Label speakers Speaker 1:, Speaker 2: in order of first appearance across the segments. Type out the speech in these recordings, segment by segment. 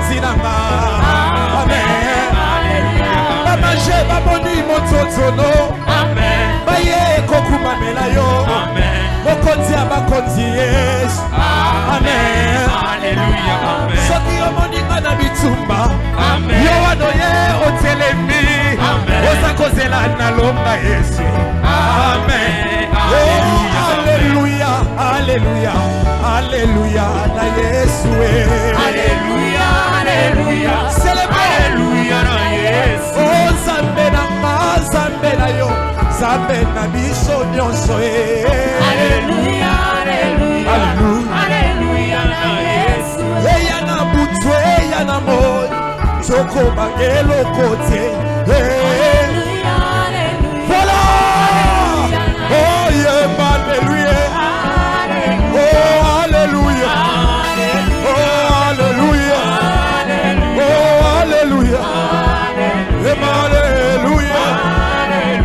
Speaker 1: zinanga. Amen. Bamaje baboni mototono. Amen. Baye kokumamela yo. Amen. Mokonzi abakonzi Yesu. Amen. Alléluia. Amen. Soki omoninga na bitumba. Amen. Yo wanoye otelemi. Amen. Ozakozela na longa Yesu. Amen. Alléluia. Alléluia. Alléluia. Alléluia. Na Yesu. Alléluia. Alléluia. Célèbre. Alléluia na Yesu. Oh Zambe na ma Zambe na yo. Zambe na biso nyonso. Alléluia. Alléluia. Alléluia na Yesu. Eya na butu eya na moi. Soko bangelo kote. Alléluia. Voilà. Oh yeah, alléluia. Oh alléluia. Oh alléluia. Oh alléluia. Alléluia.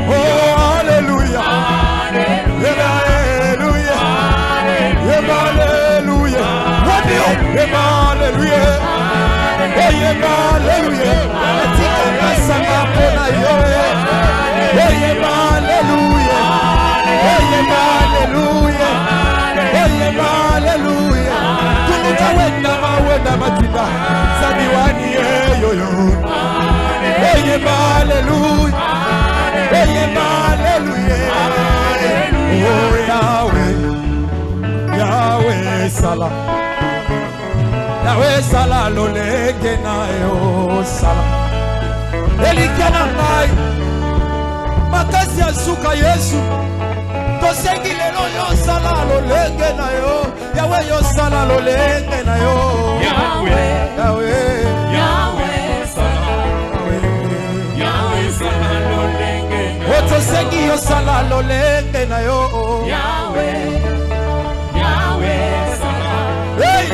Speaker 1: Oh alléluia. Alléluia. Alléluia. Alléluia. Alléluia. Etika sanga pona yo. Alléluia. Alléluia. Alléluia. Tumuka wenda mawenda matunda. Sabiwani yo yo. Alléluia. Alléluia. Oh Yahweh. Yahweh salam. Yahweh sala lolenge na yo sala. Elikana mai makasi ya suka Yesu. Tosengi lelo yo sala lolenge na yo. Yahweh yo sala lolenge na yo. Yahweh. Yahweh. Yahweh sala. Yahweh sala lolenge na yo. Tosengi yo sala lolenge na yo. Yahweh. Yahweh sala. Hey.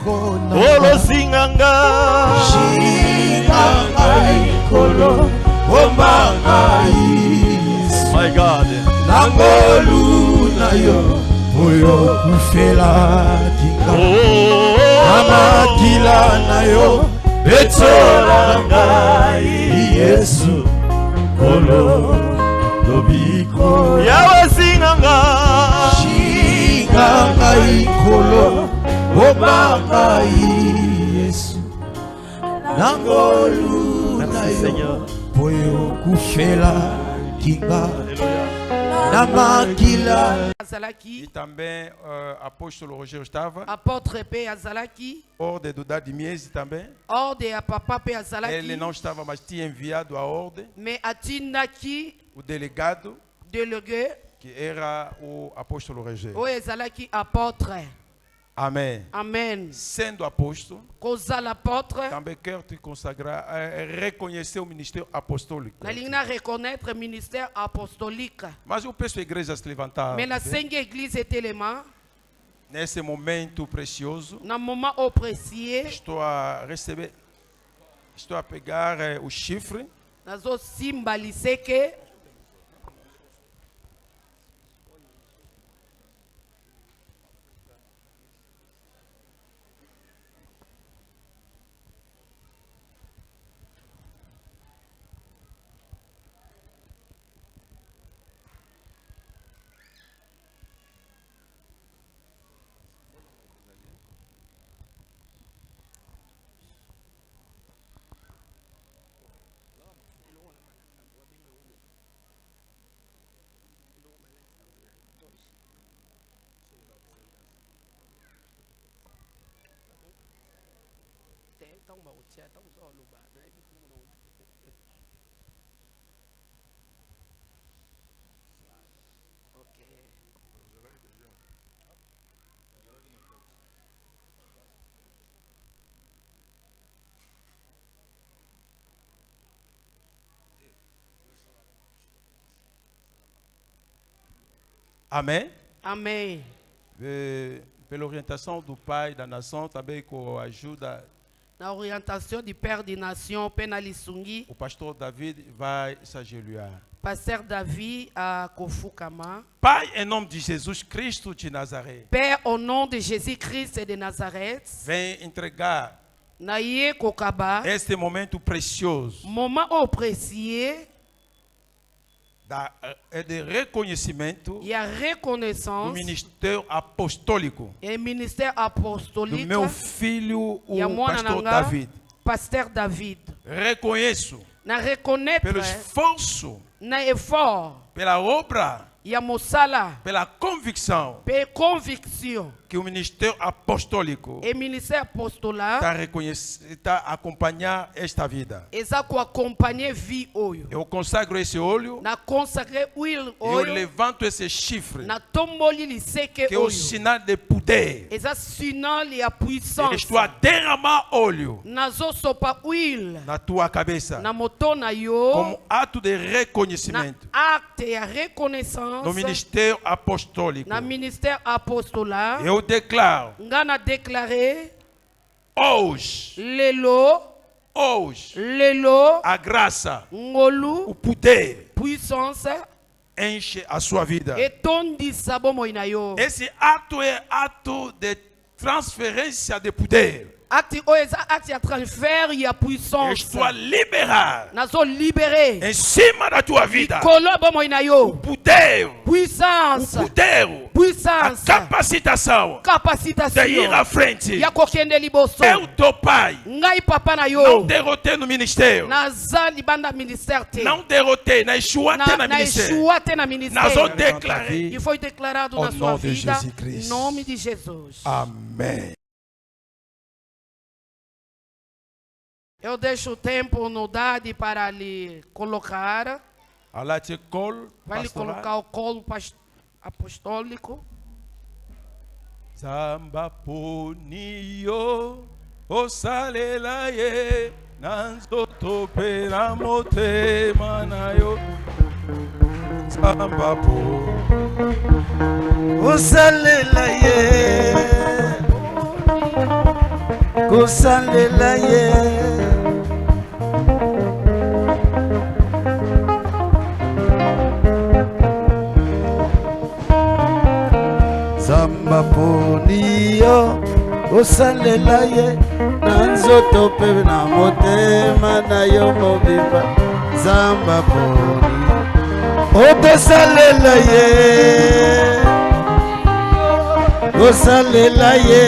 Speaker 2: Olo singanga
Speaker 1: ikolo Omanga
Speaker 2: my God
Speaker 1: Nangolu na yo Oyo kufela kinga Amakila na yo Betola ngai Yesu Kolo Dobiko
Speaker 2: Yawe singanga
Speaker 1: Shinganga ikolo Omanga Yesu Nangolu na yo Oyo kufela kinga Namakila
Speaker 3: Azalaki
Speaker 1: também apóstolo Roger Estava
Speaker 3: apôtre P Azalaki
Speaker 1: ordem do Dado Mies também
Speaker 3: ordem a papa P Azalaki
Speaker 1: ele não estava mas tinha enviado a ordem
Speaker 3: mais atinaki
Speaker 1: o delegado
Speaker 3: délégué
Speaker 1: que era o apóstolo Roger.
Speaker 3: o Azalaki apôtre.
Speaker 1: Amém.
Speaker 3: Amen.
Speaker 1: Sendo apóstolo,
Speaker 3: Causa l'apôtre.
Speaker 1: também quero te consagrar, reconhecer o ministério apostólico.
Speaker 3: Na linha reconnaître le ministère apostolique.
Speaker 1: Mas eu peço a igreja a se levantar.
Speaker 3: Mais la Sainte Église est élément.
Speaker 1: Nesse momento precioso,
Speaker 3: Dans le moment au précieux,
Speaker 1: estou a receber, estou a pegar o chifre.
Speaker 3: nazo symboliser que
Speaker 1: Amém.
Speaker 3: Amen.
Speaker 1: Pela orientação do Pai da Nação, também com a ajuda.
Speaker 3: Na orientation du Père des Nations, Penalisungi,
Speaker 1: O pastor David vai se ajoelhar.
Speaker 3: Pasteur David à Kofukama.
Speaker 1: Pai, em nome de Jesus Cristo de Nazaré,
Speaker 3: Père, au nom de Jésus-Christ de Nazareth,
Speaker 1: vem entregar
Speaker 3: Naye Kokaba,
Speaker 1: este momento precioso
Speaker 3: moment au précieux,
Speaker 1: de reconhecimento
Speaker 3: il y a
Speaker 1: do
Speaker 3: reconnaissance
Speaker 1: ministério apostólico
Speaker 3: et ministère
Speaker 1: do
Speaker 3: apostolique.
Speaker 1: meu filho,
Speaker 3: Il y a
Speaker 1: o
Speaker 3: moi
Speaker 1: pastor
Speaker 3: Nanga,
Speaker 1: David.
Speaker 3: Pasteur David.
Speaker 1: Reconheço
Speaker 3: Na reconnaître,
Speaker 1: pelo esforço,
Speaker 3: na effort,
Speaker 1: pela obra,
Speaker 3: il y a Mosala,
Speaker 1: pela convicção
Speaker 3: pe conviction
Speaker 1: que o ministério apostólico
Speaker 3: et ministère apostolat,
Speaker 1: está a acompanhar esta vida.
Speaker 3: eza ko accompagner vie oyo.
Speaker 1: Eu consagro esse olho
Speaker 3: Na consacrer huile
Speaker 1: e eu
Speaker 3: oyo,
Speaker 1: levanto esse chifre,
Speaker 3: na tomboli liseke
Speaker 1: que é o
Speaker 3: oyo.
Speaker 1: sinal de poder.
Speaker 3: Eza sinal ya
Speaker 1: Eu
Speaker 3: puissance.
Speaker 1: estou a derramar óleo
Speaker 3: Nazo sopa huile
Speaker 1: na tua cabeça
Speaker 3: na moto na yo,
Speaker 1: como ato de
Speaker 3: na
Speaker 1: reconhecimento
Speaker 3: acte ya reconnaissance,
Speaker 1: no ministério apostólico.
Speaker 3: na ministère apostolat.
Speaker 1: Eu declaro
Speaker 3: Ngana déclaré
Speaker 1: hoje,
Speaker 3: lelo
Speaker 1: a graça,
Speaker 3: ngolu
Speaker 1: o poder
Speaker 3: puissance
Speaker 1: enche a sua vida.
Speaker 3: etondisa bomoi na yo.
Speaker 1: Esse ato é ato de transferência de poder.
Speaker 3: Acte oyo eza acte ya transfert ya puissance.
Speaker 1: Estou a liberar
Speaker 3: Nazo libéré
Speaker 1: em cima da tua vida
Speaker 3: kolo bomoi na
Speaker 1: o
Speaker 3: yo.
Speaker 1: poder,
Speaker 3: Puissance,
Speaker 1: a
Speaker 3: puissance,
Speaker 1: capacitação de ir
Speaker 3: capacitation
Speaker 1: à frente.
Speaker 3: ya kokende liboso.
Speaker 1: Eu, teu pai,
Speaker 3: Ngai papa na
Speaker 1: não
Speaker 3: yo
Speaker 1: derrotei no ministério,
Speaker 3: naza libanda ministère te.
Speaker 1: não derrotei, na Yeshua te na
Speaker 3: Na
Speaker 1: ministério.
Speaker 3: Yeshua te na
Speaker 1: Nós
Speaker 3: ministère.
Speaker 1: vamos declarar.
Speaker 3: Il faut déclarer
Speaker 1: Au
Speaker 3: na
Speaker 1: nom
Speaker 3: sua
Speaker 1: de
Speaker 3: vida
Speaker 1: Jésus-Christ.
Speaker 3: em nome de Jesus.
Speaker 1: Amém.
Speaker 3: Eu deixo o tempo no dade para lhe colocar.
Speaker 1: Alá te colo,
Speaker 3: Vai lhe colocar o colo apostólico.
Speaker 1: Zamba punio, o salela ye, nanzo tope na mote manayo. Zamba pu, o salela ye,
Speaker 4: kosalela ye Zamba poni yo kosalela ye na nzoto pe na motema na yo mobimba Zamba poni otosalela ye kosalela ye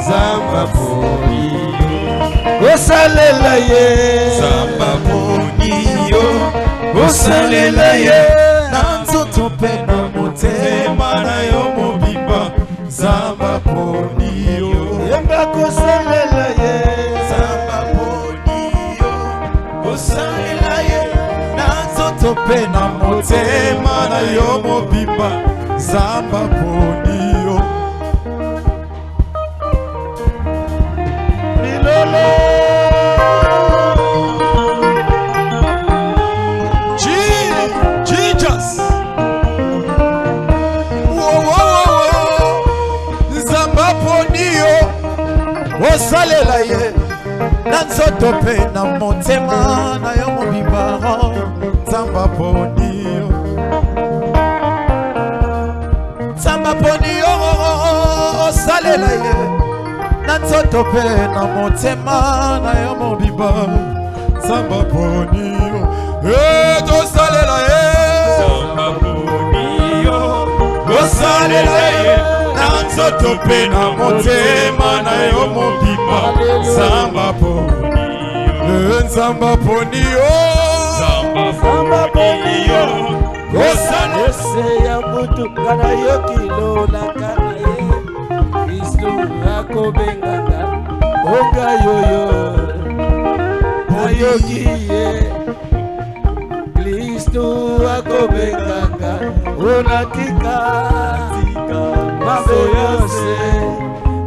Speaker 4: Zamba poni kosalela ye
Speaker 1: Zamba poni yo kosalela ye na nzoto pe na motema na yo mobimba Zamba poni yo
Speaker 4: yemba kosalela ye
Speaker 1: Zamba poni yo kosalela ye na nzoto pe na motema na yo mobimba Zamba poni yo
Speaker 4: milolo
Speaker 1: Jesus Zamba poni yo kosalela ye na nzoto pe na motema na yo mobimba Zamba poni yo Zamba poni yo osalela ye na nzoto pe na motema na yo mobimba Zamba poni yo tosalela ye Zamba poni yo osalela ye na nzoto pe na motema na yo mobimba Zamba poni yo Zamba poni yo Zamba poni yo
Speaker 4: ose ya mutu kana yo kilola kana ye Kristo akobenganga onga yoyo ayoki ye Kristo akobenganga onatika mabe yose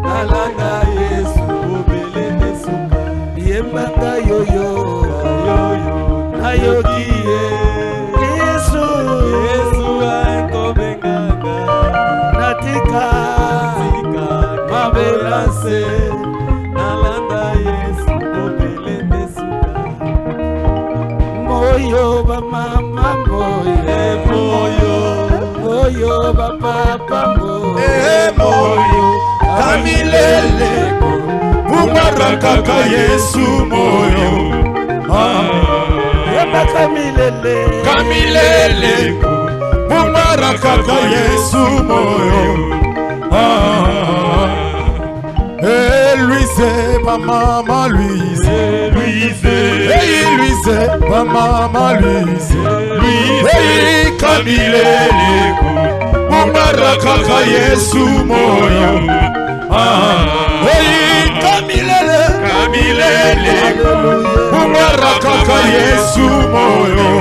Speaker 4: nalanga Yesu obele nesuka yembanga yoyo ayoki ye Yesu akobenganga natika mabelase nalanda Yesu obele nesuka moyo ba mama moyo ba papa
Speaker 1: moyo kamilele mubarakaka Yesu moyo kamilele mubarakaka Yesu moyo Louise ba mama Louise Louise ba mama Louise kamilele mubarakaka Yesu moyo kamilele mubarakaka Yesu moyo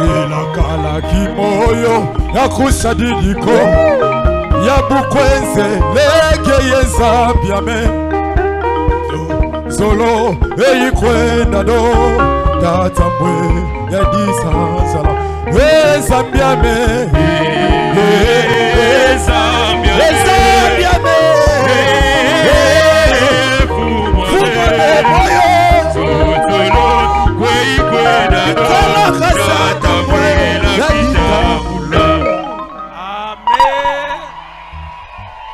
Speaker 1: ilakalaki moyo ya kusadidiko ya bukwenze lege yezambiame solo eyikwenda do tatambwe ya disazala ezambiame ezambiame fumane moyo sotolo kweikwenda do tatambwe ya disazala
Speaker 2: Amen.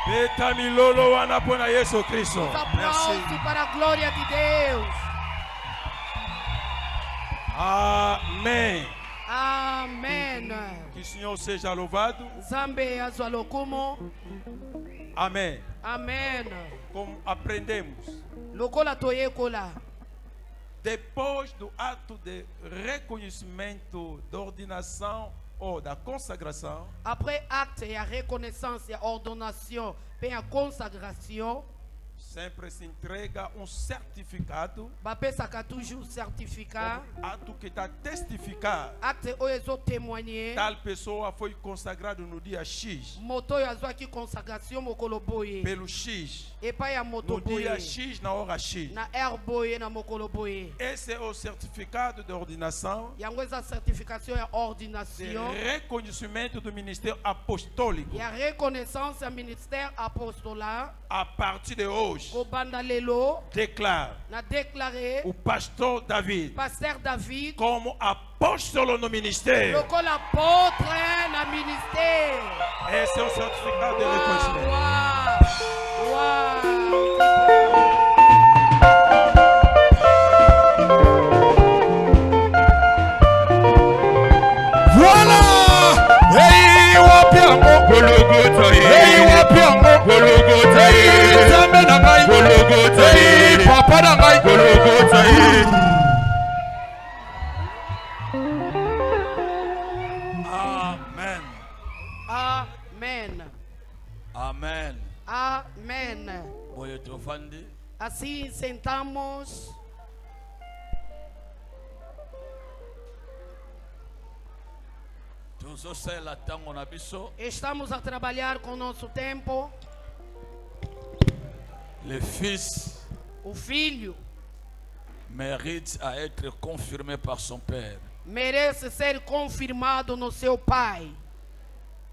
Speaker 2: Beta milolo wana pona Yesu Kristo.
Speaker 3: Aplausos para a glória de Deus.
Speaker 2: Amém.
Speaker 3: Amen.
Speaker 2: Que o Senhor seja louvado.
Speaker 3: Zambe azwalokumo.
Speaker 2: Amém.
Speaker 3: Amen.
Speaker 2: Como aprendemos,
Speaker 3: Lokola toyekola.
Speaker 2: depois do ato de reconhecimento da ordinação ou da consagração,
Speaker 3: Après acte et a reconnaissance et a ordonnation et a consagration,
Speaker 2: sempre se entrega certificado
Speaker 3: bapesaka toujours certificat
Speaker 2: ato que está testificar
Speaker 3: acte oyo ezotémoigner
Speaker 2: tal pessoa foi consagrado no dia X
Speaker 3: moto oyo azwaki consagration mokolo boye
Speaker 2: pelo X
Speaker 3: epai ya moto
Speaker 2: no dia
Speaker 3: boye
Speaker 2: X na hora X.
Speaker 3: na aire boye na mokolo boye.
Speaker 2: Esse é o certificado de ordinação
Speaker 3: Yango eza certification ya
Speaker 2: de
Speaker 3: ordination
Speaker 2: reconhecimento do ministério apostólico
Speaker 3: ya reconnaissance ya ministère apostolat
Speaker 2: a partir de hoje.
Speaker 3: kobanda lelo
Speaker 2: Declare
Speaker 3: na déclaré
Speaker 2: o pastor David
Speaker 3: pasteur David
Speaker 2: como apóstolo no ministério.
Speaker 3: lokola apôtre na ministère.
Speaker 2: Esse é o certificado de reconhecimento.
Speaker 1: Voilà! Hey, wapiango! Hey, wapiango! Hey, nzambe na ngai! Hey, papa na ngai!
Speaker 2: Amen.
Speaker 3: Amen.
Speaker 2: Amen.
Speaker 3: Amen.
Speaker 2: Boye tofandi.
Speaker 3: Assim sentamos.
Speaker 2: Tozosala tango na biso.
Speaker 3: Estamos a trabalhar com o nosso tempo.
Speaker 2: Le fils
Speaker 3: O filho
Speaker 2: mérite à être confirmé par son père.
Speaker 3: merece ser confirmado no seu pai.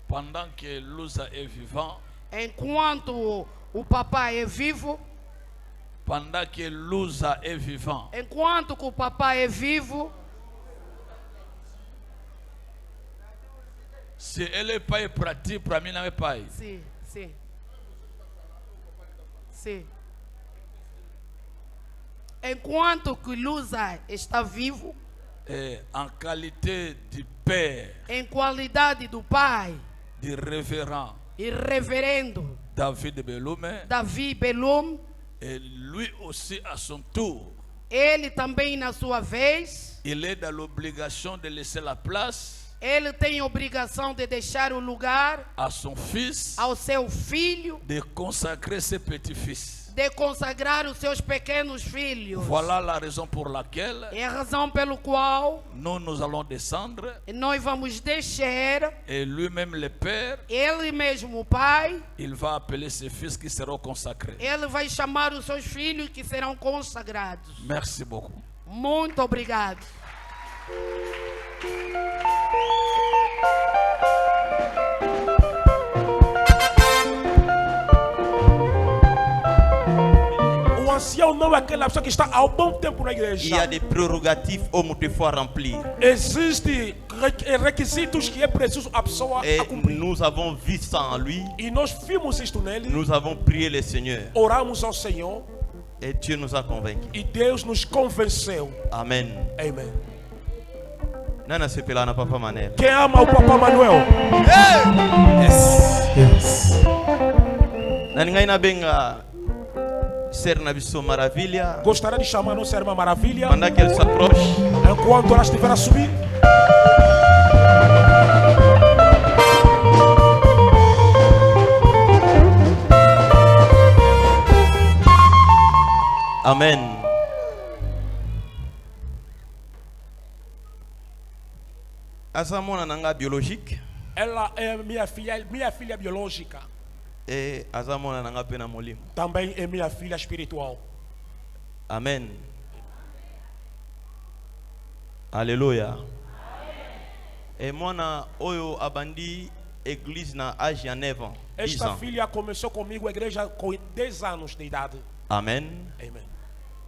Speaker 2: Pendant que Lusa est vivant,
Speaker 3: Enquanto o papai é vivo,
Speaker 2: pendant que Lusa est vivant,
Speaker 3: enquanto que o papai é vivo,
Speaker 2: se ele é pai para ti, para mim não é pai.
Speaker 3: sim, sim. Sim. Enquanto que Lusa está vivo,
Speaker 2: En qualité de père,
Speaker 3: em qualidade do pai
Speaker 2: de révérend
Speaker 3: e reverendo
Speaker 2: David Belume,
Speaker 3: Davi Belum,
Speaker 2: et lui aussi à son tour,
Speaker 3: ele também na sua vez,
Speaker 2: il est dans l'obligation de laisser la place
Speaker 3: ele tem obrigação de deixar o lugar
Speaker 2: à son fils,
Speaker 3: ao seu filho,
Speaker 2: de consacrer ses petits-fils.
Speaker 3: de consagrar os seus pequenos filhos.
Speaker 2: Voilà la raison pour laquelle
Speaker 3: É a razão pelo qual
Speaker 2: nous allons descendre
Speaker 3: nós vamos descer,
Speaker 2: et lui-même le père,
Speaker 3: ele mesmo o pai,
Speaker 2: il va appeler ses fils qui seront consacrés.
Speaker 3: ele vai chamar os seus filhos que serão consagrados.
Speaker 2: Merci beaucoup.
Speaker 3: Muito obrigado.
Speaker 5: O ancião não é aquela pessoa que está há um bom tempo na igreja.
Speaker 6: Il y a des prérogatives autrefois à remplir.
Speaker 5: Existem requisitos que é preciso a pessoa
Speaker 6: Et
Speaker 5: a cumprir.
Speaker 6: nous avons vu ça en lui.
Speaker 5: E nós vimos isto nele,
Speaker 6: Nous avons prié le Seigneur.
Speaker 5: oramos ao Senhor
Speaker 6: Et Dieu nous a convaincus.
Speaker 5: e Deus nos convenceu.
Speaker 6: Amen.
Speaker 5: Amém.
Speaker 6: Nana sepela na papa manela.
Speaker 5: Quem ama o Papa Manuel?
Speaker 6: Nani ngai na benga ser na biso maravilha.
Speaker 5: Gostaria de chamar a nossa irmã Maravilha.
Speaker 6: Pendant qu'elle s'approche,
Speaker 5: Enquanto ela estiver a subir,
Speaker 6: amen. Asa mwana nanga biologique
Speaker 5: ela é minha filha biológica.
Speaker 6: et asa mwana nanga pe na molimo.
Speaker 5: Também é minha filha espiritual.
Speaker 6: Amen. Alléluia. Et mwana oyo abandi église na âge ya 9 ans. 10
Speaker 5: Esta
Speaker 6: ans.
Speaker 5: filha começou comigo a igreja com 10 anos de idade.
Speaker 6: Amen.
Speaker 5: Amém.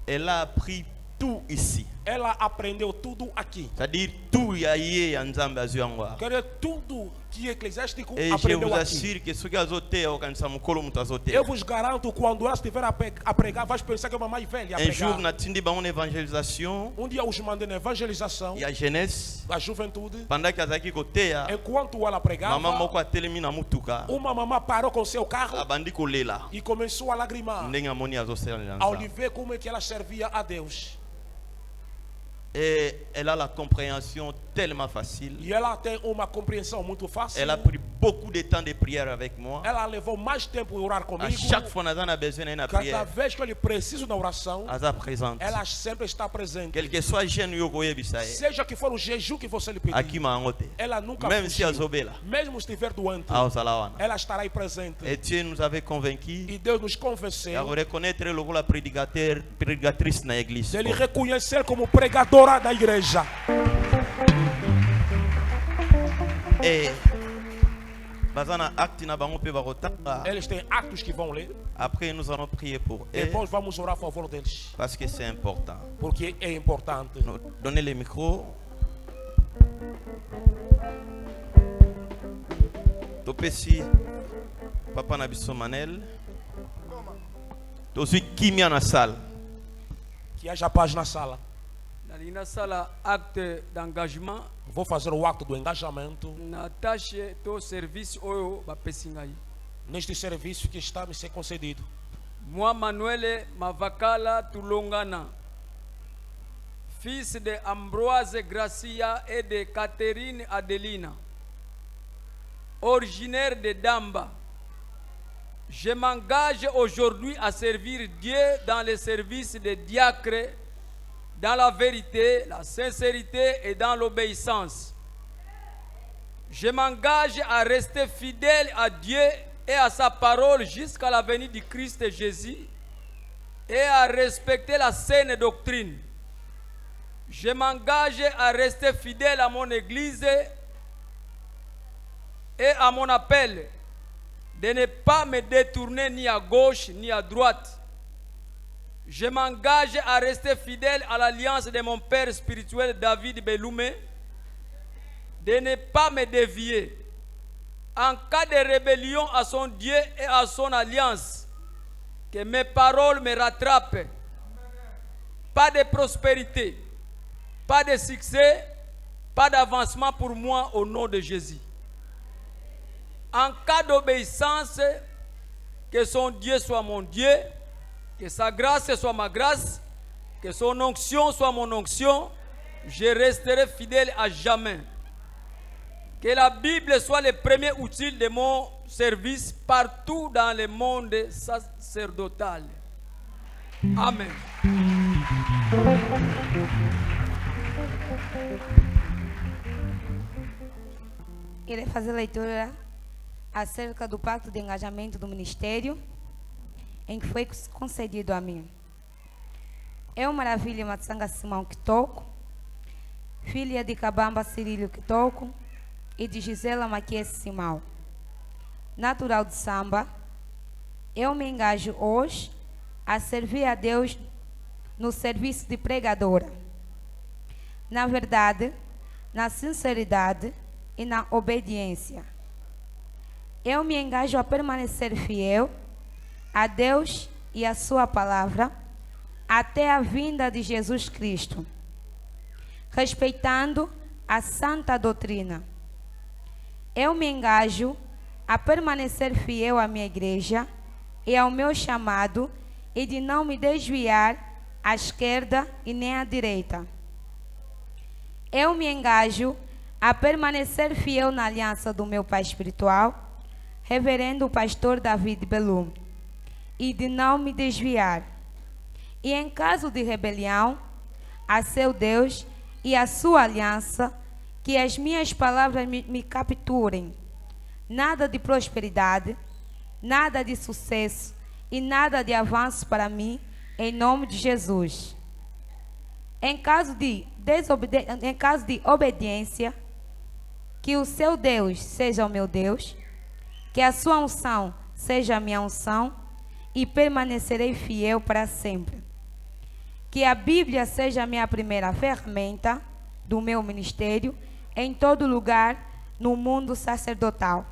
Speaker 6: Elle a appris tout ici.
Speaker 5: Ela aprendeu tudo aqui.
Speaker 6: C'est-à-dire tout ya ye ya nzambe azuangwa.
Speaker 5: Quer dizer, tudo que eclesiástico
Speaker 6: Et je
Speaker 5: aprendeu
Speaker 6: vous
Speaker 5: aqui.
Speaker 6: assure que ce qui azote au kanisa mukolo mutu azote.
Speaker 5: Eu vos garanto, quando ela estiver a pregar, vais pensar que é uma mãe velha a
Speaker 6: Un jour
Speaker 5: pregar.
Speaker 6: na tindi ba une évangélisation
Speaker 5: Dia os mandei na evangelização,
Speaker 6: ya jeunesse
Speaker 5: a juventude.
Speaker 6: pendant que azaki koteya
Speaker 5: Enquanto ela pregava,
Speaker 6: mama moko atelemi na mutuka
Speaker 5: uma mamã parou com seu carro
Speaker 6: abandi kolela
Speaker 5: e começou a lagrimar
Speaker 6: ndenge amoni azosala
Speaker 5: ao
Speaker 6: nzambe.
Speaker 5: lhe ver como é que ela servia a Deus.
Speaker 6: Et elle a la compréhension tellement facile.
Speaker 5: E ela tem uma compreensão muito fácil.
Speaker 6: Elle a pris beaucoup de temps de prière avec moi.
Speaker 5: Ela levou mais tempo em orar
Speaker 6: À
Speaker 5: comigo.
Speaker 6: chaque fois, nous avons besoin d'une
Speaker 5: Cada
Speaker 6: prière.
Speaker 5: vez que eu lhe preciso da oração,
Speaker 6: Elle est présente.
Speaker 5: ela sempre está presente.
Speaker 6: Quel que soit le jeune Yokoye Bisaye,
Speaker 5: Seja que for o jejum que você lhe pedir,
Speaker 6: à qui m'a engoté.
Speaker 5: ela nunca
Speaker 6: Même si elle
Speaker 5: fugiu.
Speaker 6: est là,
Speaker 5: Mesmo se estiver doente,
Speaker 6: à Osalawana.
Speaker 5: ela estará aí presente.
Speaker 6: Et Dieu nous avait convaincus
Speaker 5: E Deus nos
Speaker 6: à
Speaker 5: convenceu
Speaker 6: reconnaître le rôle prédicatrice dans l'église.
Speaker 5: de ele reconhecer como pregadora da igreja.
Speaker 6: Et bazana acte na bango pe bakotanga.
Speaker 5: Eles têm atos que vão ler.
Speaker 6: Après nous allons prier pour eux
Speaker 5: Depois vamos orar a favor deles.
Speaker 6: parce que c'est important.
Speaker 5: Porque é importante.
Speaker 6: Nous donnez le micro. Topesi Papa Nabiso Manel. Tosi kimia na salle.
Speaker 5: Que haja paz na sala.
Speaker 7: Na sala acte d'engagement
Speaker 5: Vou fazer o acto do engajamento
Speaker 7: na tâche to service oyo bapesi ngai.
Speaker 5: neste serviço que está me ser concedido.
Speaker 7: Moi Manuel Mavakala Tulongana, fils de Ambroise Gracia et de Catherine Adelina, originaire de Damba. Je m'engage aujourd'hui à servir Dieu dans le service des diacres, dans la vérité, la sincérité et dans l'obéissance. Je m'engage à rester fidèle à Dieu et à sa parole jusqu'à la venue du Christ Jésus et à respecter la saine doctrine. Je m'engage à rester fidèle à mon église et à mon appel de ne pas me détourner ni à gauche ni à droite. Je m'engage à rester fidèle à l'alliance de mon père spirituel David Beloumé, de ne pas me dévier. En cas de rébellion à son Dieu et à son alliance, que mes paroles me rattrapent. Pas de prospérité, pas de succès, pas d'avancement pour moi au nom de Jésus. En cas d'obéissance, que son Dieu soit mon Dieu, que sa grâce soit ma grâce, que son onction soit mon onction, je resterai fidèle à jamais. Que la Bible soit le premier outil de mon service partout dans le monde sacerdotal. Amen.
Speaker 8: Irei fazer leitura acerca do pacto de engajamento do ministério em que foi concedido a mim. Eu, Maravilha Matsanga Simão Kitoko, filha de Cabamba Cirílio Kitoko e de Gisela Maquiese Simão, natural de Samba, eu me engajo hoje a servir a Deus no serviço de pregadora. Na verdade, na sinceridade e na obediência. Eu me engajo a permanecer fiel a Deus e a sua palavra até a vinda de Jesus Cristo, respeitando a santa doutrina. Eu me engajo a permanecer fiel à minha igreja e ao meu chamado e de não me desviar à esquerda e nem à direita. Eu me engajo a permanecer fiel na aliança do meu pai espiritual, reverendo pastor David Belum, e de não me desviar. E em caso de rebelião, a seu Deus e a sua aliança, que as minhas palavras me capturem. Nada de prosperidade, nada de sucesso e nada de avanço para mim, em nome de Jesus. Em caso de obediência, que o seu Deus seja o meu Deus, que a sua unção seja a minha unção, e permanecerei fiel para sempre. Que a Bíblia seja a minha primeira ferramenta do meu ministério em todo lugar no mundo sacerdotal.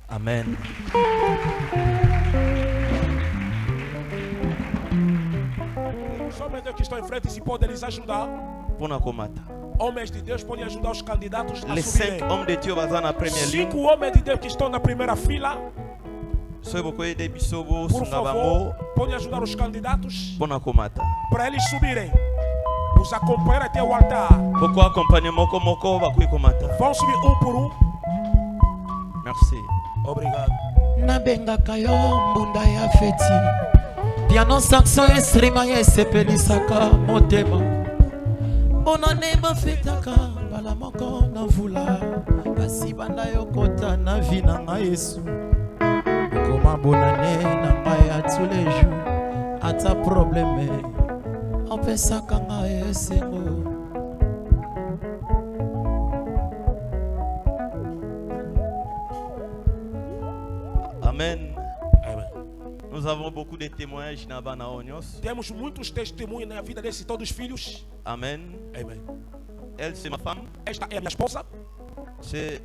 Speaker 6: Amen.
Speaker 5: Os homens de Deus que estão em frente, se podem lhes ajudar.
Speaker 6: Pona komata.
Speaker 5: Homens de Deus podem ajudar os candidatos a
Speaker 6: Les
Speaker 5: subirem.
Speaker 6: 5 hommes de Dieu bazana na première ligne.
Speaker 5: 5 homens de Deus que estão na primeira fila,
Speaker 6: Soy bokoye de bisobo
Speaker 5: por
Speaker 6: sunga
Speaker 5: favor,
Speaker 6: bango.
Speaker 5: podem ajudar os candidatos
Speaker 6: Pona komata.
Speaker 5: para eles subirem. Vous accompagnerez au altar.
Speaker 6: Pourquoi accompagner moko moko bakui komata?
Speaker 5: Vont suivre un pour un.
Speaker 6: Merci.
Speaker 5: Obrigado.
Speaker 1: nabengaka yo mbunda ya feti piano saxo instrima esepelisaka motema mpona nde bafetaka mbala moko na mvula kasi banda yokota na vi na ngai yesu ekoma bonane na ngai ya tous les jours ata probleme opesaka ngai esengo.
Speaker 6: Amen. Nous avons beaucoup de témoignages na bana onyos.
Speaker 5: Temos muitos testemunhos na vida desses todos os filhos.
Speaker 6: Amen.
Speaker 5: Amen.
Speaker 6: Elle c'est ma femme.
Speaker 5: Esta é a minha esposa.
Speaker 6: C'est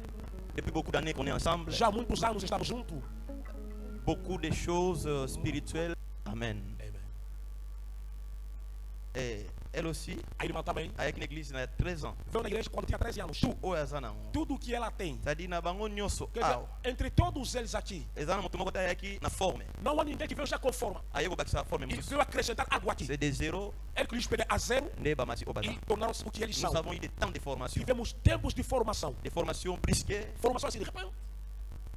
Speaker 6: depuis beaucoup d'années qu'on est ensemble.
Speaker 5: Já há muitos anos estamos juntos.
Speaker 6: Beaucoup de choses spirituelles. Amen.
Speaker 5: Amen.
Speaker 6: Et elle aussi,
Speaker 5: A irmã também.
Speaker 6: avec une église, il y a 13 ans.
Speaker 5: Veio na igreja quando tinha 13 anos.
Speaker 6: Tout au hasard.
Speaker 5: Tudo que ela tem.
Speaker 6: C'est-à-dire, na bango nyoso.
Speaker 5: Quer dizer, entre todos eles aqui,
Speaker 6: Ezana mutu moko aqui na forme.
Speaker 5: não há ninguém que veio já com forma.
Speaker 6: Aí eu vou baixar a forme.
Speaker 5: E veio acrescentar algo aqui.
Speaker 6: C'est des zéros.
Speaker 5: Ele que lhes perdeu a zero
Speaker 6: Neba masi obada.
Speaker 5: e tornaram-se o que eles são.
Speaker 6: Nous avons eu des temps de formation.
Speaker 5: Tivemos tempos de formação.
Speaker 6: Des formations brisquées,
Speaker 5: Formação assim de repente,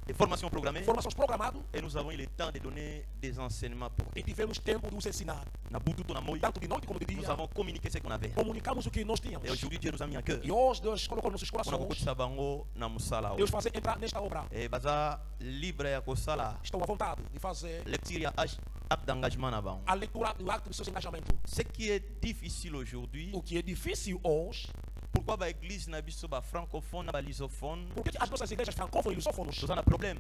Speaker 6: des formations programmées.
Speaker 5: formações programadas.
Speaker 6: Et nous avons eu le temps de donner des enseignements pour
Speaker 5: E tivemos tempo de os ensinar.
Speaker 6: na butu na moi.
Speaker 5: Tanto de noite como de
Speaker 6: Nous
Speaker 5: dia.
Speaker 6: avons communiqué ce qu'on avait.
Speaker 5: Comunicamos o que nós tínhamos.
Speaker 6: Et aujourd'hui, Dieu nous a mis à cœur.
Speaker 5: E hoje Deus colocou nos nossos
Speaker 6: On a beaucoup de
Speaker 5: corações.
Speaker 6: sabango na musala.
Speaker 5: Deus fazer entrar nesta obra.
Speaker 6: Et baza libre ya kosala.
Speaker 5: Estão à vontade de fazer
Speaker 6: Lecture ya acte d'engagement na bango.
Speaker 5: a leitura do acto de seus engajamentos.
Speaker 6: Ce qui est difficile aujourd'hui,
Speaker 5: O que é difícil hoje,
Speaker 6: pourquoi ba église na biso ba francophone na ba lusophone,
Speaker 5: porque as nossas igrejas francófonas e lusófonos
Speaker 6: nous avons un problème.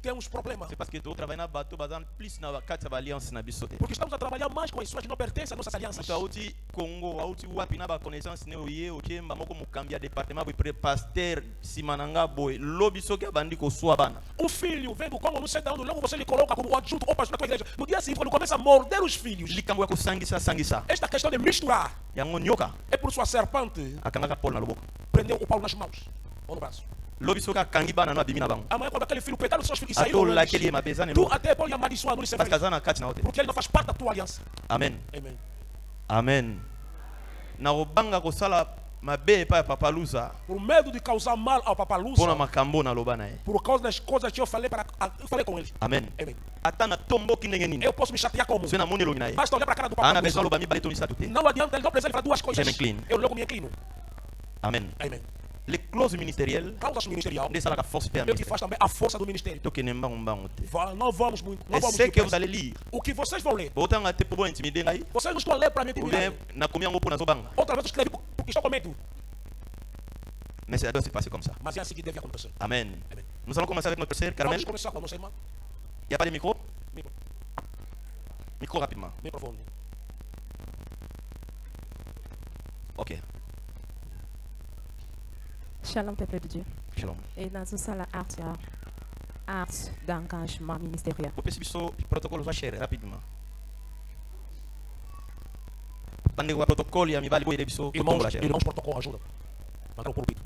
Speaker 5: temos problema.
Speaker 6: C'est parce que tu travailles na bateau bazan plus na carte ba alliance na biso te.
Speaker 5: Porque estamos a trabalhar mais com as pessoas que não pertencem às nossas alianças.
Speaker 6: Tu auti Congo, auti wapi na ba connaissance ne oye okemba moko mukambia département bo pasteur simananga boy. Lobi soki abandi ko swa bana.
Speaker 5: Filho vem do Congo, não sei de onde, logo você lhe coloca como adjunto ou pastor da tua igreja. No dia seguinte, quando começa a morder os filhos,
Speaker 6: Likambo ya kosangisa sangisa.
Speaker 5: esta questão de misturar
Speaker 6: Yango nyoka
Speaker 5: é por sua serpente
Speaker 6: akangaka Paul na loboko.
Speaker 5: prendeu o Paulo nas mãos ou no braço.
Speaker 6: Lobi soki akangi bana na bimi na bango.
Speaker 5: Amanhã, quando aquele filho pegar os seus filhos e sair,
Speaker 6: Atola keli ma bezane
Speaker 5: tu
Speaker 6: lo.
Speaker 5: até pode amaldiçoar no
Speaker 6: Parce que azana kati na hote.
Speaker 5: porque ele não faz parte da tua aliança.
Speaker 6: Amen.
Speaker 5: Amém.
Speaker 6: Amen. Na obanga kosala mabe pa papa Luza.
Speaker 5: Por medo de causar mal ao papalusa,
Speaker 6: Pona makambo na loba na ye.
Speaker 5: por causa das coisas que eu falei com ele.
Speaker 6: Amen.
Speaker 5: Amém.
Speaker 6: Ata na tombo kinenge nini.
Speaker 5: Eu posso me chatear como?
Speaker 6: Sio na moni longi na ye.
Speaker 5: Basta olhar para a cara do
Speaker 6: Ana besoin
Speaker 5: papalusa.
Speaker 6: loba mi baleto ni satute.
Speaker 5: Não adianta, ele não precisa fazer duas coisas.
Speaker 6: Je m'incline.
Speaker 5: Eu logo me inclino.
Speaker 6: Amen.
Speaker 5: Amém.
Speaker 6: Les clauses ministérielles
Speaker 5: Causas ministerial,
Speaker 6: ne sala ka force pe
Speaker 5: Deus te faz também a força do ministério.
Speaker 6: to kene mbango te.
Speaker 5: Não vamos muito. Não
Speaker 6: Et
Speaker 5: vamos
Speaker 6: ce que
Speaker 5: muito.
Speaker 6: vous allez lire.
Speaker 5: O que vocês vão ler?
Speaker 6: Botanga te pobo intimider ngai.
Speaker 5: Vocês não estão a ler para me
Speaker 6: Ou
Speaker 5: intimidar.
Speaker 6: bien na combien ngo pona zobanga.
Speaker 5: Outra vez eu escrevi porque estou com medo.
Speaker 6: Mais ça doit se passer comme ça.
Speaker 5: Mas é assim que deve acontecer.
Speaker 6: Amen.
Speaker 5: Amen.
Speaker 6: Nous allons commencer avec notre sœur Carmel.
Speaker 5: Vamos começar com a nossa irmã.
Speaker 6: Il n'y a pas de micro?
Speaker 5: Micro.
Speaker 6: Micro rapidement.
Speaker 5: Microfone.
Speaker 6: Ok.
Speaker 9: Shalom, peuple de Dieu.
Speaker 6: Shalom.
Speaker 9: Et dans tout ça, art d'engagement ministériel.
Speaker 6: Vous pouvez suivre le protocole de cher rapidement. Pendant le protocole, il y a mis les biso.
Speaker 5: Irmãos, protocolo, ajuda. Mandar o púlpito.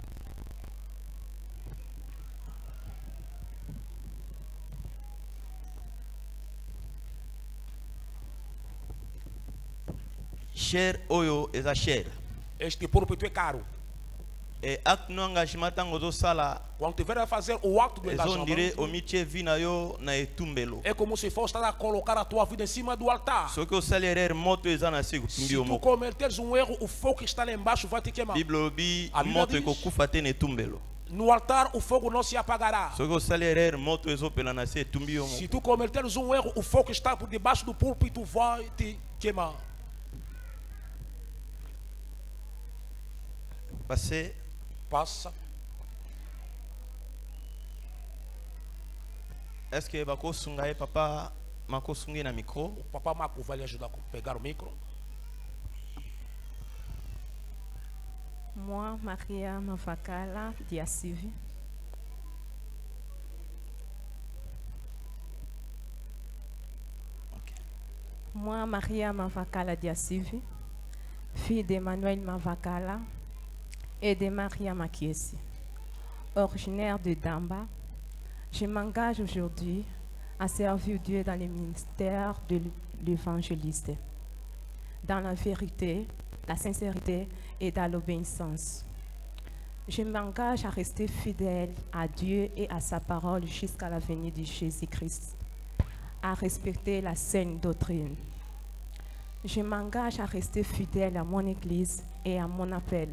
Speaker 6: Cher oyo eza cher.
Speaker 5: Este púlpito é caro.
Speaker 6: Et acte no engagement tango zo sala.
Speaker 5: Quando tiver a fazer o ato do
Speaker 6: On dirait
Speaker 5: engajamento,
Speaker 6: o miche vina yo na etumbelo.
Speaker 5: é como se fosse estar a colocar a tua vida em cima do altar.
Speaker 6: Ce que o salaire moto eza na sigo
Speaker 5: Se
Speaker 6: tumbio
Speaker 5: tu
Speaker 6: moko.
Speaker 5: cometeres um erro, o fogo que está lá embaixo vai te queimar.
Speaker 6: Bible bi
Speaker 5: A Bíblia
Speaker 6: moto
Speaker 5: diz-
Speaker 6: ekokufa te na etumbelo.
Speaker 5: No altar, o fogo não se apagará.
Speaker 6: Ce que o salaire moto ezopela na se etumbio
Speaker 5: Se
Speaker 6: moko.
Speaker 5: tu cometeres um erro, o fogo que está por debaixo do púlpito vai te queimar.
Speaker 6: Parce
Speaker 5: Passa.
Speaker 6: est-ce que bako sunga papa mako sunga na micro?
Speaker 5: O papai Marco vai lhe ajudar a pegar o micro.
Speaker 9: Moi, Maria Mavakala Diasivi, moi, Maria Mavakala Diasivi, fille d'Emmanuel Mavakala et de Maria Makiesi, originaire de Damba, je m'engage aujourd'hui à servir Dieu dans le ministère de l'évangéliste, dans la vérité la sincérité et dans l'obéissance. Je m'engage à rester fidèle à Dieu et à sa parole jusqu'à la venue de Jésus-Christ, à respecter la saine doctrine. Je m'engage à rester fidèle à mon Église et à mon appel.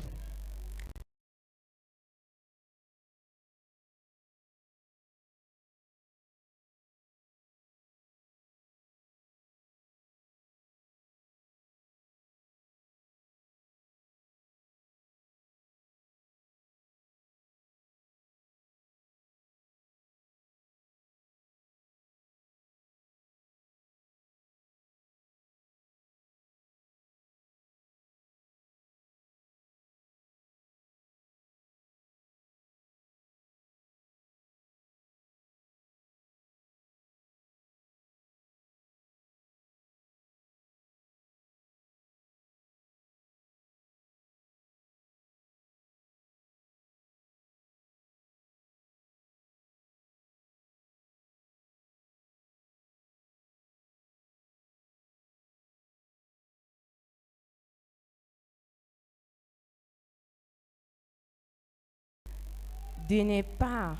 Speaker 9: De ne pas